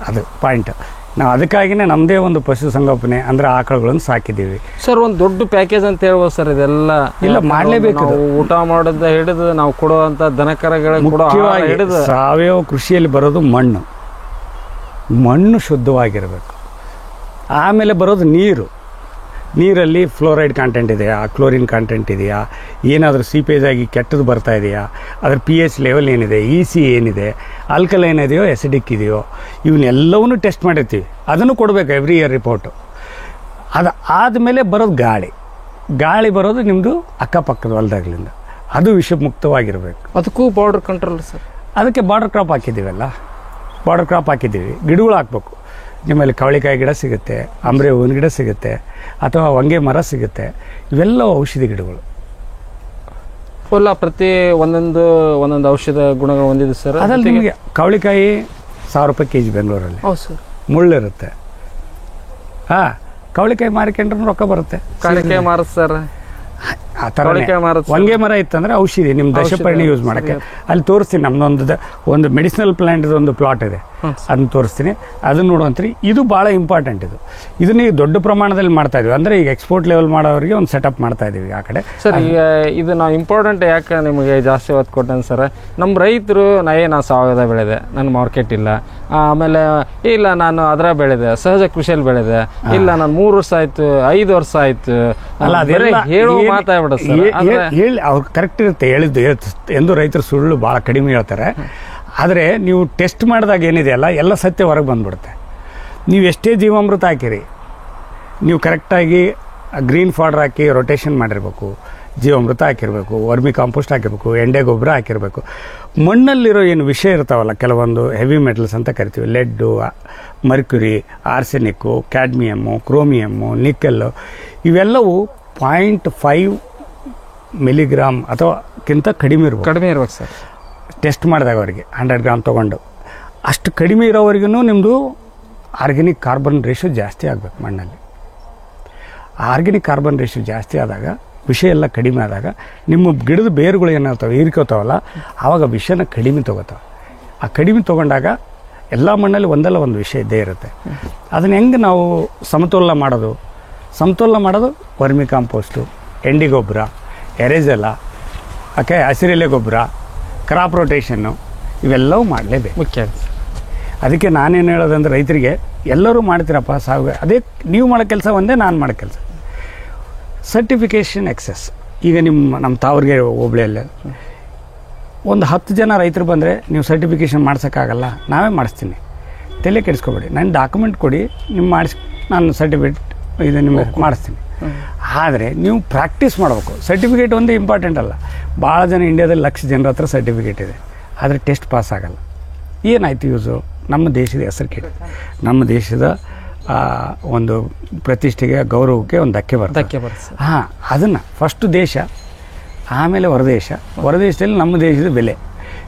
ಅದು ಪಾಯಿಂಟ್. ನಾವು ಅದಕ್ಕಾಗಿಯೇ ನಮ್ಮದೇ ಒಂದು ಪಶು ಸಂಗೋಪನೆ ಅಂದರೆ ಆಕಳುಗಳನ್ನು ಸಾಕಿದ್ದೀವಿ ಸರ್. ಒಂದು ದೊಡ್ಡ ಪ್ಯಾಕೇಜ್ ಅಂತ ಹೇಳ್ಬೋದು ಸರ್. ಇದೆಲ್ಲ ಇಲ್ಲ, ಮಾಡಲೇಬೇಕು. ಊಟ ಮಾಡೋದ ಹಿಡಿದು ನಾವು ಕೊಡುವಂಥ ದನಕರಗಳಿಗೆ ಹಿಡಿದು ಸಾವಯವ ಕೃಷಿಯಲ್ಲಿ ಬರೋದು ಮಣ್ಣು ಶುದ್ಧವಾಗಿರಬೇಕು. ಆಮೇಲೆ ಬರೋದು ನೀರಲ್ಲಿ ಫ್ಲೋರೈಡ್ ಕಾಂಟೆಂಟ್ ಇದೆಯಾ, ಕ್ಲೋರಿನ್ ಕಾಂಟೆಂಟ್ ಇದೆಯಾ, ಏನಾದರೂ ಸೀಪೇಜ್ ಆಗಿ ಕೆಟ್ಟದ್ದು ಬರ್ತಾ ಇದೆಯಾ, ಅದ್ರ pH ಲೆವೆಲ್ ಏನಿದೆ, EC ಏನಿದೆ, ಆಲ್ಕಲೈನ್ ಇದೆಯೋ, ಎಸಿಡಿಕ್ ಇದೆಯೋ, ಇವನ್ನೆಲ್ಲವನ್ನೂ ಟೆಸ್ಟ್ ಮಾಡಿರ್ತೀವಿ. ಅದನ್ನು ಕೊಡಬೇಕು ಎವ್ರಿ ಇಯರ್ ರಿಪೋರ್ಟು. ಅದು ಆದಮೇಲೆ ಬರೋದು ಗಾಳಿ ಬರೋದು ನಿಮ್ಮದು ಅಕ್ಕಪಕ್ಕದ ಹೊಲದಾಗ್ಲಿಂದ, ಅದು ವಿಷಮುಕ್ತವಾಗಿರಬೇಕು. ಅದಕ್ಕೂ ಬಾರ್ಡರ್ ಕಂಟ್ರೋಲ್ ಸರ್. ಅದಕ್ಕೆ ಬಾರ್ಡರ್ ಕ್ರಾಪ್ ಹಾಕಿದ್ದೀವಲ್ಲ, ಬಾರ್ಡರ್ ಕ್ರಾಪ್ ಹಾಕಿದ್ದೀವಿ. ಗಿಡಗಳು ಹಾಕ್ಬೇಕು. ನಿಮ್ಮಲ್ಲಿ ಕವಳಿಕಾಯಿ ಗಿಡ ಸಿಗುತ್ತೆ, ಅಂಬ್ರೆ ಹೂವಿನ ಗಿಡ ಸಿಗುತ್ತೆ, ಅಥವಾ ಹೊಂಗೆ ಮರ ಸಿಗುತ್ತೆ. ಇವೆಲ್ಲ ಔಷಧಿ ಗಿಡಗಳು. ಪ್ರತಿ ಒಂದೊಂದು ಔಷಧ ಗುಣಗಳು ಹೊಂದಿದೆ ಸರ್. ಅದ್ರಲ್ಲಿ ನಿಮಗೆ ಕವಳಿಕಾಯಿ 1000 ರೂಪಾಯಿ kg ಬೆಂಗಳೂರಲ್ಲಿ. ಹೌದು ಸರ್. ಮುಳ್ಳಿರುತ್ತೆ. ಕವಳಿಕಾಯಿ ಮಾರಿಕೊಂಡ್ರೂ ರೊಕ್ಕ ಬರುತ್ತೆ. ಕವಳಿಕಾಯಿ ಮಾರುತ್ತೆ ಸರ್. ಆ ಥರ ಹೊಂಗೆ ಮರ ಇತ್ತಂದರೆ ಔಷಧಿ ನಿಮ್ಮ ದಶಪರ್ಣಿ ಯೂಸ್ ಮಾಡೋಕ್ಕೆ. ಅಲ್ಲಿ ತೋರಿಸ್ತೀನಿ, ನಮ್ಮದೊಂದು ಮೆಡಿಸಿನಲ್ ಪ್ಲಾಂಟ್ ಒಂದು ಪ್ಲಾಟ್ ಇದೆ, ಅದನ್ನ ತೋರಿಸ್ತೀನಿ. ಅದನ್ನು ನೋಡುವಂತ್ರಿ. ಇದು ಭಾಳ ಇಂಪಾರ್ಟೆಂಟ್. ಇದನ್ನ ಈಗ ದೊಡ್ಡ ಪ್ರಮಾಣದಲ್ಲಿ ಮಾಡ್ತಾ ಇದೀವಿ. ಅಂದರೆ ಈಗ ಎಕ್ಸ್ಪೋರ್ಟ್ ಲೆವೆಲ್ ಮಾಡೋರಿಗೆ ಒಂದು ಸೆಟಪ್ ಮಾಡ್ತಾ ಇದೀವಿ ಆ ಕಡೆ. ಸರ್ ಈಗ ಇದು ನಾವು ಇಂಪಾರ್ಟೆಂಟ್ ಯಾಕೆ ನಿಮಗೆ ಜಾಸ್ತಿ ಒತ್ತು ಕೊಟ್ಟೇನೆ ಸರ್? ನಮ್ಮ ರೈತರು ನಾನು ಸಾವಯವ ಬೆಳೆದೆ, ನನ್ನ ಮಾರ್ಕೆಟ್ ಇಲ್ಲ, ಆಮೇಲೆ ಇಲ್ಲ ನಾನು ಅದರ ಬೆಳೆದೆ, ಸಹಜ ಕೃಷಿಯಲ್ಲಿ ಬೆಳೆದೆ, ಇಲ್ಲ ನಾನು 3 ವರ್ಷ ಆಯ್ತು, 5 ವರ್ಷ ಆಯ್ತು, ಅಲ್ಲ ಅದೆಲ್ಲ ಹೇಳೋ ಮಾತಾಡ್ಬಿಡ ಸರ್. ಹೇಳಿ ಅವ್ರು ಕರೆಕ್ಟ್ ಇರುತ್ತೆ ಹೇಳಿದ್ದು ಎಂದು ರೈತರು ಸುಳ್ಳು ಭಾಳ ಕಡಿಮೆ ಹೇಳ್ತಾರೆ. ಆದರೆ ನೀವು ಟೆಸ್ಟ್ ಮಾಡಿದಾಗ ಏನಿದೆಯಲ್ಲ ಎಲ್ಲ ಸತ್ಯ ಹೊರಗೆ ಬಂದ್ಬಿಡುತ್ತೆ. ನೀವು ಎಷ್ಟೇ ಜೀವಾಮೃತ ಹಾಕಿರಿ, ನೀವು ಕರೆಕ್ಟಾಗಿ ಗ್ರೀನ್ ಫಾಡರ್ ಹಾಕಿ ರೊಟೇಷನ್ ಮಾಡಿರಬೇಕು, ಜೀವಾಮೃತ ಹಾಕಿರಬೇಕು, ವರ್ಮಿ ಕಾಂಪೋಸ್ಟ್ ಹಾಕಿರಬೇಕು, ಎಂಡೆ ಗೊಬ್ಬರ ಹಾಕಿರಬೇಕು. ಮಣ್ಣಲ್ಲಿರೋ ಏನು ವಿಷಯ ಇರ್ತಾವಲ್ಲ, ಕೆಲವೊಂದು ಹೆವಿ ಮೆಟಲ್ಸ್ ಅಂತ ಕರಿತೀವಿ, ಲೆಡ್ಡು, ಮರ್ಕ್ಯುರಿ, ಆರ್ಸೆನಿಕ್ಕು, ಕ್ಯಾಡ್ಮಿಯಮ್ಮು, ಕ್ರೋಮಿಯಮ್ಮು, ನಿಕ್ಕಲ್ಲು, ಇವೆಲ್ಲವೂ 0.5 ಮಿಲಿಗ್ರಾಮ್ ಅಥವಾಕ್ಕಿಂತ ಕಡಿಮೆ ಇರ್ಬೇಕು ಸರ್. ಟೆಸ್ಟ್ ಮಾಡಿದಾಗ ಅವರಿಗೆ 100 ಗ್ರಾಮ್ ತೊಗೊಂಡು ಅಷ್ಟು ಕಡಿಮೆ ಇರೋವರೆಗೂ ನಿಮ್ಮದು ಆರ್ಗ್ಯಾನಿಕ್ ಕಾರ್ಬನ್ ರೇಷಿಯೋ ಜಾಸ್ತಿ ಆಗಬೇಕು ಮಣ್ಣಲ್ಲಿ. ಆರ್ಗ್ಯಾನಿಕ್ ಕಾರ್ಬನ್ ರೇಷಿಯೋ ಜಾಸ್ತಿ ಆದಾಗ, ವಿಷ ಎಲ್ಲ ಕಡಿಮೆ ಆದಾಗ, ನಿಮ್ಮ ಗಿಡದ ಬೇರುಗಳು ಏನಾಗ್ತವೆ ಹೀರ್ಕೋತಾವಲ್ಲ, ಆವಾಗ ವಿಷನ ಕಡಿಮೆ ತೊಗೋತಾವೆ. ಆ ಕಡಿಮೆ ತೊಗೊಂಡಾಗ ಎಲ್ಲ ಮಣ್ಣಲ್ಲಿ ಒಂದಲ್ಲ ಒಂದು ವಿಷಯ ಇದ್ದೇ ಇರುತ್ತೆ. ಅದನ್ನು ಹೆಂಗೆ ನಾವು ಸಮತೋಲನ ಮಾಡೋದು ವರ್ಮಿ ಕಾಂಪೋಸ್ಟು, ಎಂಡಿ ಗೊಬ್ಬರ, ಎರೆಜಲ, ಹಸಿರೆಲೆ ಗೊಬ್ಬರ, ಕ್ರಾಪ್ ರೊಟೇಷನ್ನು, ಇವೆಲ್ಲವೂ ಮಾಡಲೇಬೇಕು. ಮುಖ್ಯ. ಅದಕ್ಕೆ ನಾನೇನು ಹೇಳೋದಂದ್ರೆ ರೈತರಿಗೆ, ಎಲ್ಲರೂ ಮಾಡ್ತೀರಪ್ಪ ಅದೇ ನೀವು ಮಾಡೋ ಕೆಲಸ ಒಂದೇ, ನಾನು ಮಾಡೋ ಕೆಲಸ. Certification access. ಈಗ ನಮ್ಮ ತಾವರ್ಗೆರೆ ಹೋಬಳಿಯಲ್ಲೇ ಒಂದು 10 ಜನ ರೈತರು ಬಂದರೆ ನೀವು ಸರ್ಟಿಫಿಕೇಷನ್ ಮಾಡ್ಸೋಕ್ಕಾಗಲ್ಲ, ನಾವೇ ಮಾಡಿಸ್ತೀನಿ, ತಲೆ ಕೆಡಿಸ್ಕೊಬೇಡಿ, ನನ್ನ ಡಾಕ್ಯುಮೆಂಟ್ ಕೊಡಿ, ನಾನು ಸರ್ಟಿಫಿಕೇಟ್ ನಿಮಗೆ ಮಾಡಿಸ್ತೀನಿ. ಆದರೆ ನೀವು ಪ್ರಾಕ್ಟೀಸ್ ಮಾಡಬೇಕು. ಸರ್ಟಿಫಿಕೇಟ್ ಒಂದೇ ಇಂಪಾರ್ಟೆಂಟ್ ಅಲ್ಲ. ಭಾಳ ಜನ ಇಂಡಿಯಾದಲ್ಲಿ 1,00,000 ಜನರ ಹತ್ರ ಸರ್ಟಿಫಿಕೇಟ್ ಇದೆ, ಆದರೆ ಟೆಸ್ಟ್ ಪಾಸ್ ಆಗಲ್ಲ. ಏನಾಯ್ತು ಯೂಸು? ನಮ್ಮ ದೇಶದ ಹೆಸರು ಕೆಟ್ಟು, ನಮ್ಮ ದೇಶದ ಒಂದು ಪ್ರತಿಷ್ಠೆಗೆ, ಗೌರವಕ್ಕೆ ಒಂದು ಧಕ್ಕೆ ಬರುತ್ತೆ. ಹಾಂ, ಅದನ್ನು ಫಸ್ಟು ದೇಶ, ಆಮೇಲೆ ಹೊರದೇಶದಲ್ಲಿ ನಮ್ಮ ದೇಶದ ಬೆಲೆ,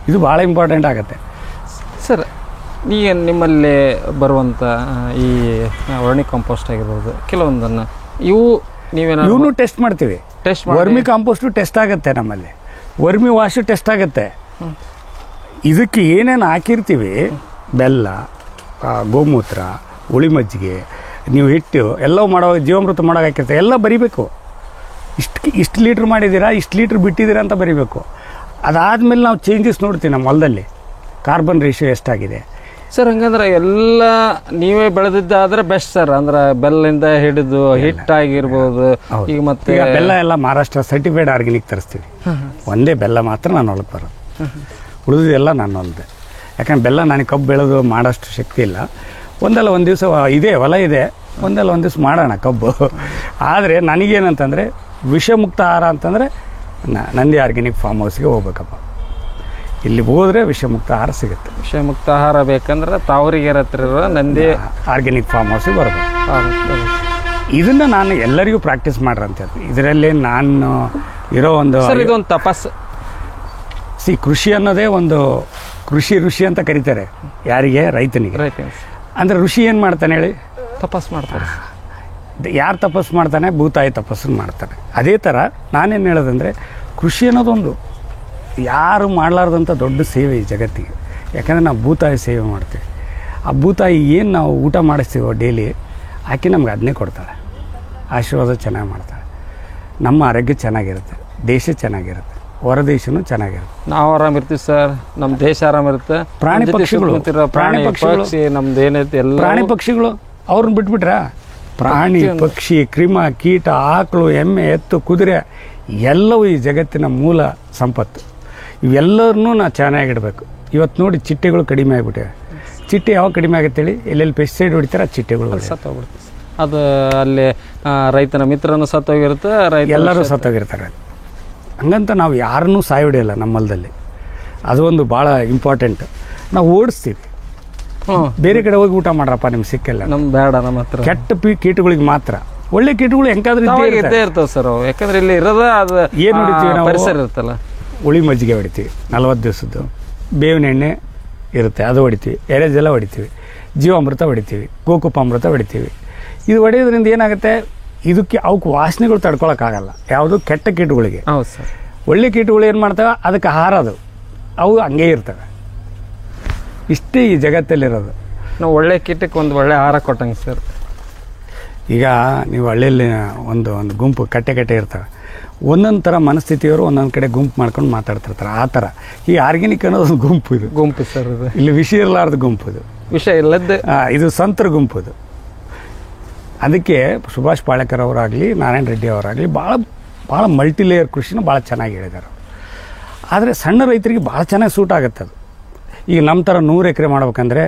ಇದು ಭಾಳ ಇಂಪಾರ್ಟೆಂಟ್ ಆಗುತ್ತೆ ಸರ್. ಈಗ ನಿಮ್ಮಲ್ಲಿ ಬರುವಂಥ ಈ ವರ್ಮಿ ಕಾಂಪೋಸ್ಟ್ ಆಗಿರ್ಬೋದು, ಕೆಲವೊಂದನ್ನು ಇವನು ಟೆಸ್ಟ್ ಮಾಡ್ತೀವಿ. ವರ್ಮಿ ಕಾಂಪೋಸ್ಟು ಟೆಸ್ಟ್ ಆಗುತ್ತೆ, ನಮ್ಮಲ್ಲಿ ವರ್ಮಿ ವಾಶು ಟೆಸ್ಟ್ ಆಗುತ್ತೆ. ಇದಕ್ಕೆ ಏನೇನು ಹಾಕಿರ್ತೀವಿ, ಬೆಲ್ಲ, ಗೋಮೂತ್ರ, ಹುಳಿ ಮಜ್ಜಿಗೆ, ನೀವು ಹಿಟ್ಟು ಎಲ್ಲವೂ ಮಾಡುವಾಗ, ಜೀವಾಮೃತ ಮಾಡೋಕೆ ಹಾಕಿರ್ತೀವಿ, ಎಲ್ಲ ಬರಿಬೇಕು. ಇಷ್ಟು ಲೀಟ್ರ್ ಮಾಡಿದ್ದೀರಾ, ಇಷ್ಟು ಲೀಟ್ರ್ ಬಿಟ್ಟಿದ್ದೀರಾ ಅಂತ ಬರಿಬೇಕು. ಅದಾದಮೇಲೆ ನಾವು ಚೇಂಜಸ್ ನೋಡ್ತೀವಿ ನಮ್ಮ ಹೊಲದಲ್ಲಿ, ಕಾರ್ಬನ್ ರೇಷಿಯೋ ಎಷ್ಟಾಗಿದೆ. ಸರ್ ಹಂಗಂದ್ರೆ ಎಲ್ಲ ನೀವೇ ಬೆಳೆದಿದ್ದಾದ್ರೆ ಬೆಸ್ಟ್ ಸರ್. ಅಂದ್ರೆ ಬೆಲ್ಲಿಂದ ಹಿಡಿದು ಹಿಟ್ಟಾಗಿರ್ಬೋದು. ಈಗ ಮತ್ತೆ ಬೆಲ್ಲ ಎಲ್ಲ ಮಹಾರಾಷ್ಟ್ರ ಸರ್ಟಿಫೈಡ್ ಆರ್ಗ್ಯಾನಿಕ್ ತರಿಸ್ತೀವಿ. ಒಂದೇ ಬೆಲ್ಲ ಮಾತ್ರ ನಾನು ಹೊಲಕ್ಕೆ ಬರೋದು, ಉಳಿದೆಲ್ಲ ನಾನು ಹೊಲದೆ. ಯಾಕಂದ್ರೆ ಬೆಲ್ಲ ನನಗೆ ಕಬ್ಬು ಬೆಳೆದು ಮಾಡೋಷ್ಟು ಶಕ್ತಿ ಇಲ್ಲ. ಒಂದಲ್ಲ ಒಂದು ದಿವಸ ಇದೆ, ಹೊಲ ಇದೆ, ಒಂದಲ್ಲ ಒಂದು ದಿವಸ ಮಾಡೋಣ ಕಬ್ಬು. ಆದರೆ ನನಗೇನಂತಂದರೆ ವಿಷಮುಕ್ತ ಆಹಾರ ಅಂತಂದರೆ ನಂದಿ ಆರ್ಗ್ಯಾನಿಕ್ ಫಾರ್ಮ್ ಹೌಸ್ಗೆ ಹೋಗ್ಬೇಕಪ್ಪ. ಇಲ್ಲಿ ಹೋದರೆ ವಿಷಮುಕ್ತ ಆಹಾರ ಸಿಗುತ್ತೆ. ವಿಷಮುಕ್ತ ಆಹಾರ ಬೇಕಂದ್ರೆ ತಾವರಿಗೆರೆ ಹತ್ರ ಇರೋ ನಂದಿ ಆರ್ಗ್ಯಾನಿಕ್ ಫಾರ್ಮ್ ಹೌಸಿಗೆ ಬರಬೇಕು. ಇದನ್ನು ನಾನು ಎಲ್ಲರಿಗೂ ಪ್ರಾಕ್ಟೀಸ್ ಮಾಡ್ರಂತ ಹೇಳ್ತೀನಿ. ಇದರಲ್ಲಿ ನಾನು ಇರೋ ಇದೊಂದು ತಪಸ್ಸು. ಕೃಷಿ ಅನ್ನೋದೇ ಒಂದು ಋಷಿ ಅಂತ ಕರೀತಾರೆ. ಯಾರಿಗೆ? ರೈತನಿಗೆ. ಅಂದರೆ ಋಷಿ ಏನು ಮಾಡ್ತಾನೆ ಹೇಳಿ? ತಪಸ್ಸು ಮಾಡ್ತಾರೆ. ಯಾರು ತಪಸ್ಸು ಮಾಡ್ತಾನೆ? ಭೂತಾಯಿ ತಪಸ್ಸನ್ನು ಮಾಡ್ತಾನೆ. ಅದೇ ಥರ ನಾನೇನು ಹೇಳೋದಂದರೆ, ಕೃಷಿ ಅನ್ನೋದೊಂದು ಯಾರು ಮಾಡಲಾರ್ದಂಥ ದೊಡ್ಡ ಸೇವೆ ಈ ಜಗತ್ತಿಗೆ. ಯಾಕಂದರೆ ನಾವು ಭೂತಾಯಿ ಸೇವೆ ಮಾಡ್ತೀವಿ. ಆ ಭೂತಾಯಿ ಏನು ನಾವು ಊಟ ಮಾಡಿಸ್ತೀವೋ ಡೈಲಿ, ಆಕೆ ನಮ್ಗೆ ಅದನ್ನೇ ಕೊಡ್ತಾಳೆ. ಆಶೀರ್ವಾದ ಚೆನ್ನಾಗಿ ಮಾಡ್ತಾಳೆ. ನಮ್ಮ ಆರೋಗ್ಯ ಚೆನ್ನಾಗಿರುತ್ತೆ, ದೇಶ ಚೆನ್ನಾಗಿರುತ್ತೆ, ಹೊರ ದೇಶನೂ ಚೆನ್ನಾಗಿರುತ್ತೆ. ನಾವು ಆರಾಮಿರ್ತೀವಿ ಸರ್, ನಮ್ಮ ದೇಶ ಆರಾಮಿರುತ್ತೆ. ಪ್ರಾಣಿ ಪಕ್ಷಿಗಳು ನಮ್ದು ಏನೈತೆ ಎಲ್ಲ ಪ್ರಾಣಿ ಪಕ್ಷಿಗಳು ಅವ್ರನ್ನ ಬಿಟ್ಬಿಟ್ರೆ, ಪ್ರಾಣಿ ಪಕ್ಷಿ, ಕ್ರಿಮ ಕೀಟ, ಆಕಳು, ಎಮ್ಮೆ, ಎತ್ತು, ಕುದುರೆ ಎಲ್ಲವೂ ಈ ಜಗತ್ತಿನ ಮೂಲ ಸಂಪತ್ತು. ಇವೆಲ್ಲರನ್ನೂ ನಾವು ಚೆನ್ನಾಗಿಡಬೇಕು. ಇವತ್ತು ನೋಡಿ ಚಿಟ್ಟೆಗಳು ಕಡಿಮೆ ಆಗಿಬಿಟ್ಟಿವೆ. ಚಿಟ್ಟೆ ಯಾವಾಗ ಕಡಿಮೆ ಆಗುತ್ತೆ ಹೇಳಿ? ಎಲ್ಲೆಲ್ಲಿ ಪೆಸ್ಟಿಸೈಡ್ ಹೊಡಿತಾರೆ, ಚಿಟ್ಟೆಗಳು ಸತ್ತೋಗ್ಬಿಡುತ್ತೆ. ಅದು ಅಲ್ಲಿ ರೈತನ ಮಿತ್ರನೂ ಸತ್ತೋಗಿರುತ್ತೆ, ಎಲ್ಲರೂ ಸತ್ತೋಗಿರ್ತಾರೆ. ಹಂಗಂತ ನಾವು ಯಾರನ್ನೂ ಸಾಯಿ ಹೊಡೆಯಲ್ಲ ನಮ್ಮ ಹೊಲದಲ್ಲಿ. ಅದು ಒಂದು ಭಾಳ ಇಂಪಾರ್ಟೆಂಟ್. ನಾವು ಓಡಿಸ್ತೀವಿ. ಬೇರೆ ಕಡೆ ಹೋಗಿ ಊಟ ಮಾಡ್ರಪ್ಪ, ನಿಮ್ಗೆ ಸಿಕ್ಕಿಲ್ಲ, ನಮ್ಗೆ ಬೇಡ, ನಮ್ಮ ಹತ್ರ ಕೆಟ್ಟ ಕೀಟಗಳಿಗೆ ಮಾತ್ರ. ಒಳ್ಳೆ ಕೀಟಗಳು ಹೆಂಗಾದ್ರೂ ಇದ್ದೇ ಇರ್ತವೆ ಸರ್. ಯಾಕಂದ್ರೆ ಇಲ್ಲಿ ಇರೋದ ಅದು ಏನು ಹೊಡಿತೀವಿ ನಾವು? ಪರಿಸರ ಇರುತ್ತಲ್ಲ, ಹುಳಿ ಮಜ್ಜಿಗೆ ಹೊಡಿತೀವಿ 40 ದಿವಸದ್ದು, ಬೇವಿನ ಎಣ್ಣೆ ಇರುತ್ತೆ ಅದು ಹೊಡಿತೀವಿ, ಎರೆಜಲ ಹೊಡಿತೀವಿ, ಜೀವಾಮೃತ ಹೊಡಿತೀವಿ, ಗೋಕುಪಾಮೃತ ಹೊಡಿತೀವಿ. ಇದು ಹೊಡೆಯೋದ್ರಿಂದ ಏನಾಗುತ್ತೆ? ಇದಕ್ಕೆ ಅವಕ್ಕೆ ವಾಸನೆಗಳು ತಡ್ಕೊಳಕ್ಕಾಗಲ್ಲ, ಯಾವುದು ಕೆಟ್ಟ ಕೀಟಗಳಿಗೆ. ಹೌದು ಸರ್. ಒಳ್ಳೆ ಕೀಟಗಳು ಏನು ಮಾಡ್ತವೆ? ಅದಕ್ಕೆ ಆಹಾರ ಅದು, ಅವು ಹಂಗೇ ಇರ್ತವೆ. ಇಷ್ಟೇ ಈ ಜಗತ್ತಲ್ಲಿರೋದು. ನಾವು ಒಳ್ಳೆ ಕೀಟಕ್ಕೆ ಒಂದು ಒಳ್ಳೆ ಆಹಾರ ಕೊಟ್ಟಂಗೆ ಸರ್. ಈಗ ನೀವು ಹಳ್ಳಿಯಲ್ಲಿ ಒಂದು ಗುಂಪು ಕಟ್ಟೆ ಇರ್ತವೆ. ಒಂದೊಂದು ಥರ ಮನಸ್ಥಿತಿಯವರು ಒಂದೊಂದು ಕಡೆ ಗುಂಪು ಮಾಡ್ಕೊಂಡು ಮಾತಾಡ್ತಿರ್ತಾರೆ. ಆ ಥರ ಈ ಆರ್ಗ್ಯಾನಿಕ್ ಅನ್ನೋದು ಒಂದು ಗುಂಪು ಸರ್. ಇದು ಇಲ್ಲಿ ವಿಷ ಇರಲಾರ್ದು ಗುಂಪು, ಇದು ವಿಷ ಇಲ್ಲದ್ದು, ಇದು ಸಂತರ ಗುಂಪು. ಇದು ಅದಕ್ಕೆ ಸುಭಾಷ್ ಪಾಳೇಕರ್ ಅವರಾಗಲಿ, ನಾರಾಯಣ ರೆಡ್ಡಿ ಅವರಾಗಲಿ ಭಾಳ ಮಲ್ಟಿಲೇಯರ್ ಕೃಷಿನ ಭಾಳ ಚೆನ್ನಾಗಿ ಹೇಳಿದ್ದಾರೆ. ಆದರೆ ಸಣ್ಣ ರೈತರಿಗೆ ಭಾಳ ಚೆನ್ನಾಗಿ ಸೂಟ್ ಆಗುತ್ತೆ ಅದು. ಈಗ ನಮ್ಮ ಥರ 100 ಎಕರೆ ಮಾಡ್ಬೇಕಂದ್ರೆ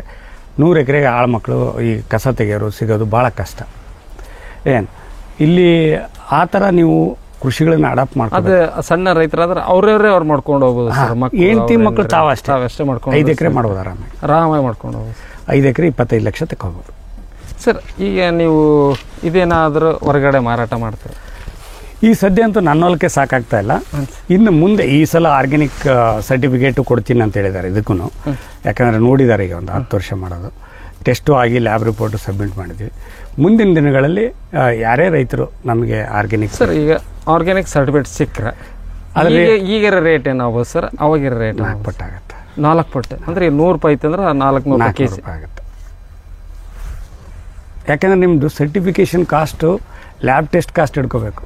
100 ಎಕರೆಗೆ ಆಳು ಮಕ್ಕಳು ಈ ಕಸ ತೆಗೆಯೋರು ಸಿಗೋದು ಭಾಳ ಕಷ್ಟ. ಏನು ಇಲ್ಲಿ ಆ ಥರ ನೀವು ಕೃಷಿಗಳನ್ನ ಅಡಾಪ್ಟ್ ಮಾಡ್ಕೊಂಡು ಅದೇ ಸಣ್ಣ ರೈತರಾದ್ರೆ ಅವ್ರು ಮಾಡ್ಕೊಂಡು ಹೋಗ್ಬೋದು ಸರ್. ಹೆಂಡತಿ ಮಕ್ಕಳು ತಾವಷ್ಟೇ ತಾವಷ್ಟೇ ಮಾಡ್ಕೊಂಡು 5 ಎಕರೆ ಮಾಡ್ಬೋದು ಆರಾಮಾಗಿ ಮಾಡ್ಕೊಂಡು ಹೋಗ್ಬೋದು. 5 ಎಕರೆ 25 ಲಕ್ಷ ತಗೋಬೋದು ಸರ್. ಈಗ ನೀವು ಇದೇನಾದರೂ ಹೊರಗಡೆ ಮಾರಾಟ ಮಾಡ್ತೀರಿ? ಈ ಸದ್ಯ ಅಂತೂ ನನ್ನ ಹೊಲಕ್ಕೆ ಸಾಕಾಗ್ತಾ ಇಲ್ಲ. ಇನ್ನು ಮುಂದೆ ಈ ಸಲ ಆರ್ಗ್ಯಾನಿಕ್ ಸರ್ಟಿಫಿಕೇಟು ಕೊಡ್ತೀನಿ ಅಂತ ಹೇಳಿದ್ದಾರೆ ಇದಕ್ಕೂ. ಯಾಕಂದರೆ ನೋಡಿದ್ದಾರೆ ಈಗ ಒಂದು 10 ವರ್ಷ ಮಾಡೋದು ಟೆಸ್ಟು ಆಗಿ ಲ್ಯಾಬ್ ರಿಪೋರ್ಟು ಸಬ್ಮಿಟ್ ಮಾಡಿದ್ವಿ. ಮುಂದಿನ ದಿನಗಳಲ್ಲಿ ಯಾರೇ ರೈತರು ನಮಗೆ ಆರ್ಗ್ಯಾನಿಕ್ ಸರ್ ಈಗ ಆರ್ಗ್ಯಾನಿಕ್ ಸರ್ಟಿಫಿಕೇಟ್ ಸಿಕ್ಕರೆ ಈಗಿರೋ ರೇಟ್ ಏನಾಗ್ಬೋದು ಸರ್? ಅವಾಗಿರೋ ರೇಟ್ 4 ಪಟ್ಟು ಆಗುತ್ತೆ. 4 ಪಟ್ಟು ಅಂದರೆ ಈಗ 100 ರೂಪಾಯಿ ಇತ್ತಂದ್ರೆ 400 ಕೆಜಿ ಆಗುತ್ತೆ. ಯಾಕೆಂದರೆ ನಿಮ್ಮದು certification cost lab test cost ಹಿಡ್ಕೋಬೇಕು.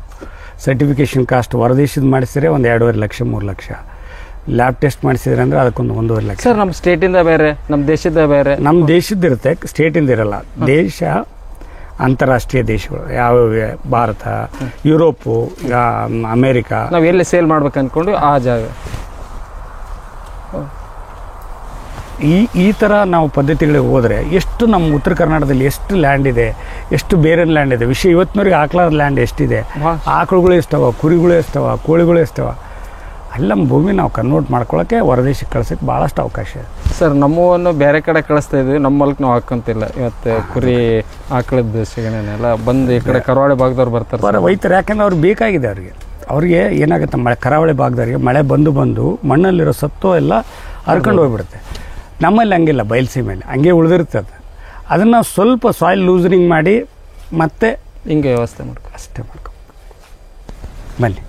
ಸರ್ಟಿಫಿಕೇಷನ್ ಕಾಸ್ಟ್ ಹೊರದೇಶದ ಮಾಡಿಸಿದ್ರೆ ಒಂದು 2.5 ಲಕ್ಷ 3 ಲಕ್ಷ. ಲ್ಯಾಬ್ ಟೆಸ್ಟ್ ಮಾಡಿಸಿದ್ರೆ ಅಂದರೆ ಅದಕ್ಕೊಂದು 1.5 ಲಕ್ಷ. ಸರ್ ನಮ್ಮ ಸ್ಟೇಟಿಂದ ಬೇರೆ, ನಮ್ಮ ದೇಶದ ಬೇರೆ. ನಮ್ಮ ದೇಶದ್ದು ಇರುತ್ತೆ, ಸ್ಟೇಟಿಂದ ಇರಲ್ಲ. ದೇಶ ಅಂತಾರಾಷ್ಟ್ರೀಯ ದೇಶಗಳು ಯಾವ್ಯಾವ ಭಾರತ, ಯುರೋಪು, ಅಮೇರಿಕಾ. ನಾವು ಎಲ್ಲಿ ಸೇಲ್ ಮಾಡ್ಬೇಕು ಅಂದ್ಕೊಂಡು ಆ ಜಾಗ ಈ ಥರ ನಾವು ಪದ್ಧತಿಗಳಿಗೆ ಹೋದರೆ ಎಷ್ಟು ನಮ್ಮ ಉತ್ತರ ಕರ್ನಾಟಕದಲ್ಲಿ ಎಷ್ಟು ಲ್ಯಾಂಡ್ ಇದೆ, ಎಷ್ಟು ಬೇರೆ ಲ್ಯಾಂಡ್ ಇದೆ. ಇವತ್ತಿನವರೆಗೆ ಆಕಳದ ಲ್ಯಾಂಡ್ ಎಷ್ಟಿದೆ, ಆಕಳುಗಳು ಎಷ್ಟವ, ಕುರಿಗಳು ಎಷ್ಟವ, ಕೋಳಿಗಳು ಎಷ್ಟವ. ಅಲ್ಲಿ ನಮ್ಮ ಭೂಮಿ ನಾವು ಕನ್ವರ್ಟ್ ಮಾಡ್ಕೊಳ್ಳೋಕ್ಕೆ ಹೊರದೇಶಕ್ಕೆ ಕಳ್ಸೋಕ್ಕೆ ಭಾಳಷ್ಟು ಅವಕಾಶ ಇದೆ ಸರ್. ನಮ್ಮವನ್ನು ಬೇರೆ ಕಡೆ ಕಳಿಸ್ತಾ ಇದ್ವಿ, ನಮ್ಮ ಹೊಲಕ್ಕೆ ನಾವು ಹಾಕೊಂತಿಲ್ಲ. ಇವತ್ತು ಕುರಿ ಆಕಳದ ಸಿಗಣೆಲ್ಲ ಬಂದು ಈ ಕಡೆ ಕರಾವಳಿ ಭಾಗದವ್ರು ಬರ್ತಾರೆ ಒಯ್ತಾರೆ. ಯಾಕೆಂದ್ರೆ ಅವ್ರಿಗೆ ಬೇಕಾಗಿದೆ. ಅವ್ರಿಗೆ ಏನಾಗುತ್ತೆ, ಕರಾವಳಿ ಭಾಗದವ್ರಿಗೆ ಮಳೆ ಬಂದು ಮಣ್ಣಲ್ಲಿರೋ ಸತ್ತು ಎಲ್ಲ ಹರ್ಕೊಂಡು ಹೋಗ್ಬಿಡುತ್ತೆ. ನಮ್ಮಲ್ಲಿ ಹಂಗಿಲ್ಲ, ಬಯಲುಸೀಮೆಯಲ್ಲಿ ಹಂಗೆ ಉಳಿದಿರ್ತದೆ. ಅದನ್ನು ಸ್ವಲ್ಪ ಸಾಯಿಲ್ ಲೂಸನಿಂಗ್ ಮಾಡಿ ಮತ್ತೆ ಹಿಂಗೆ ವ್ಯವಸ್ಥೆ ಅಷ್ಟೇ ಮಾಡ್ಕೊ ಬನ್ನಿ.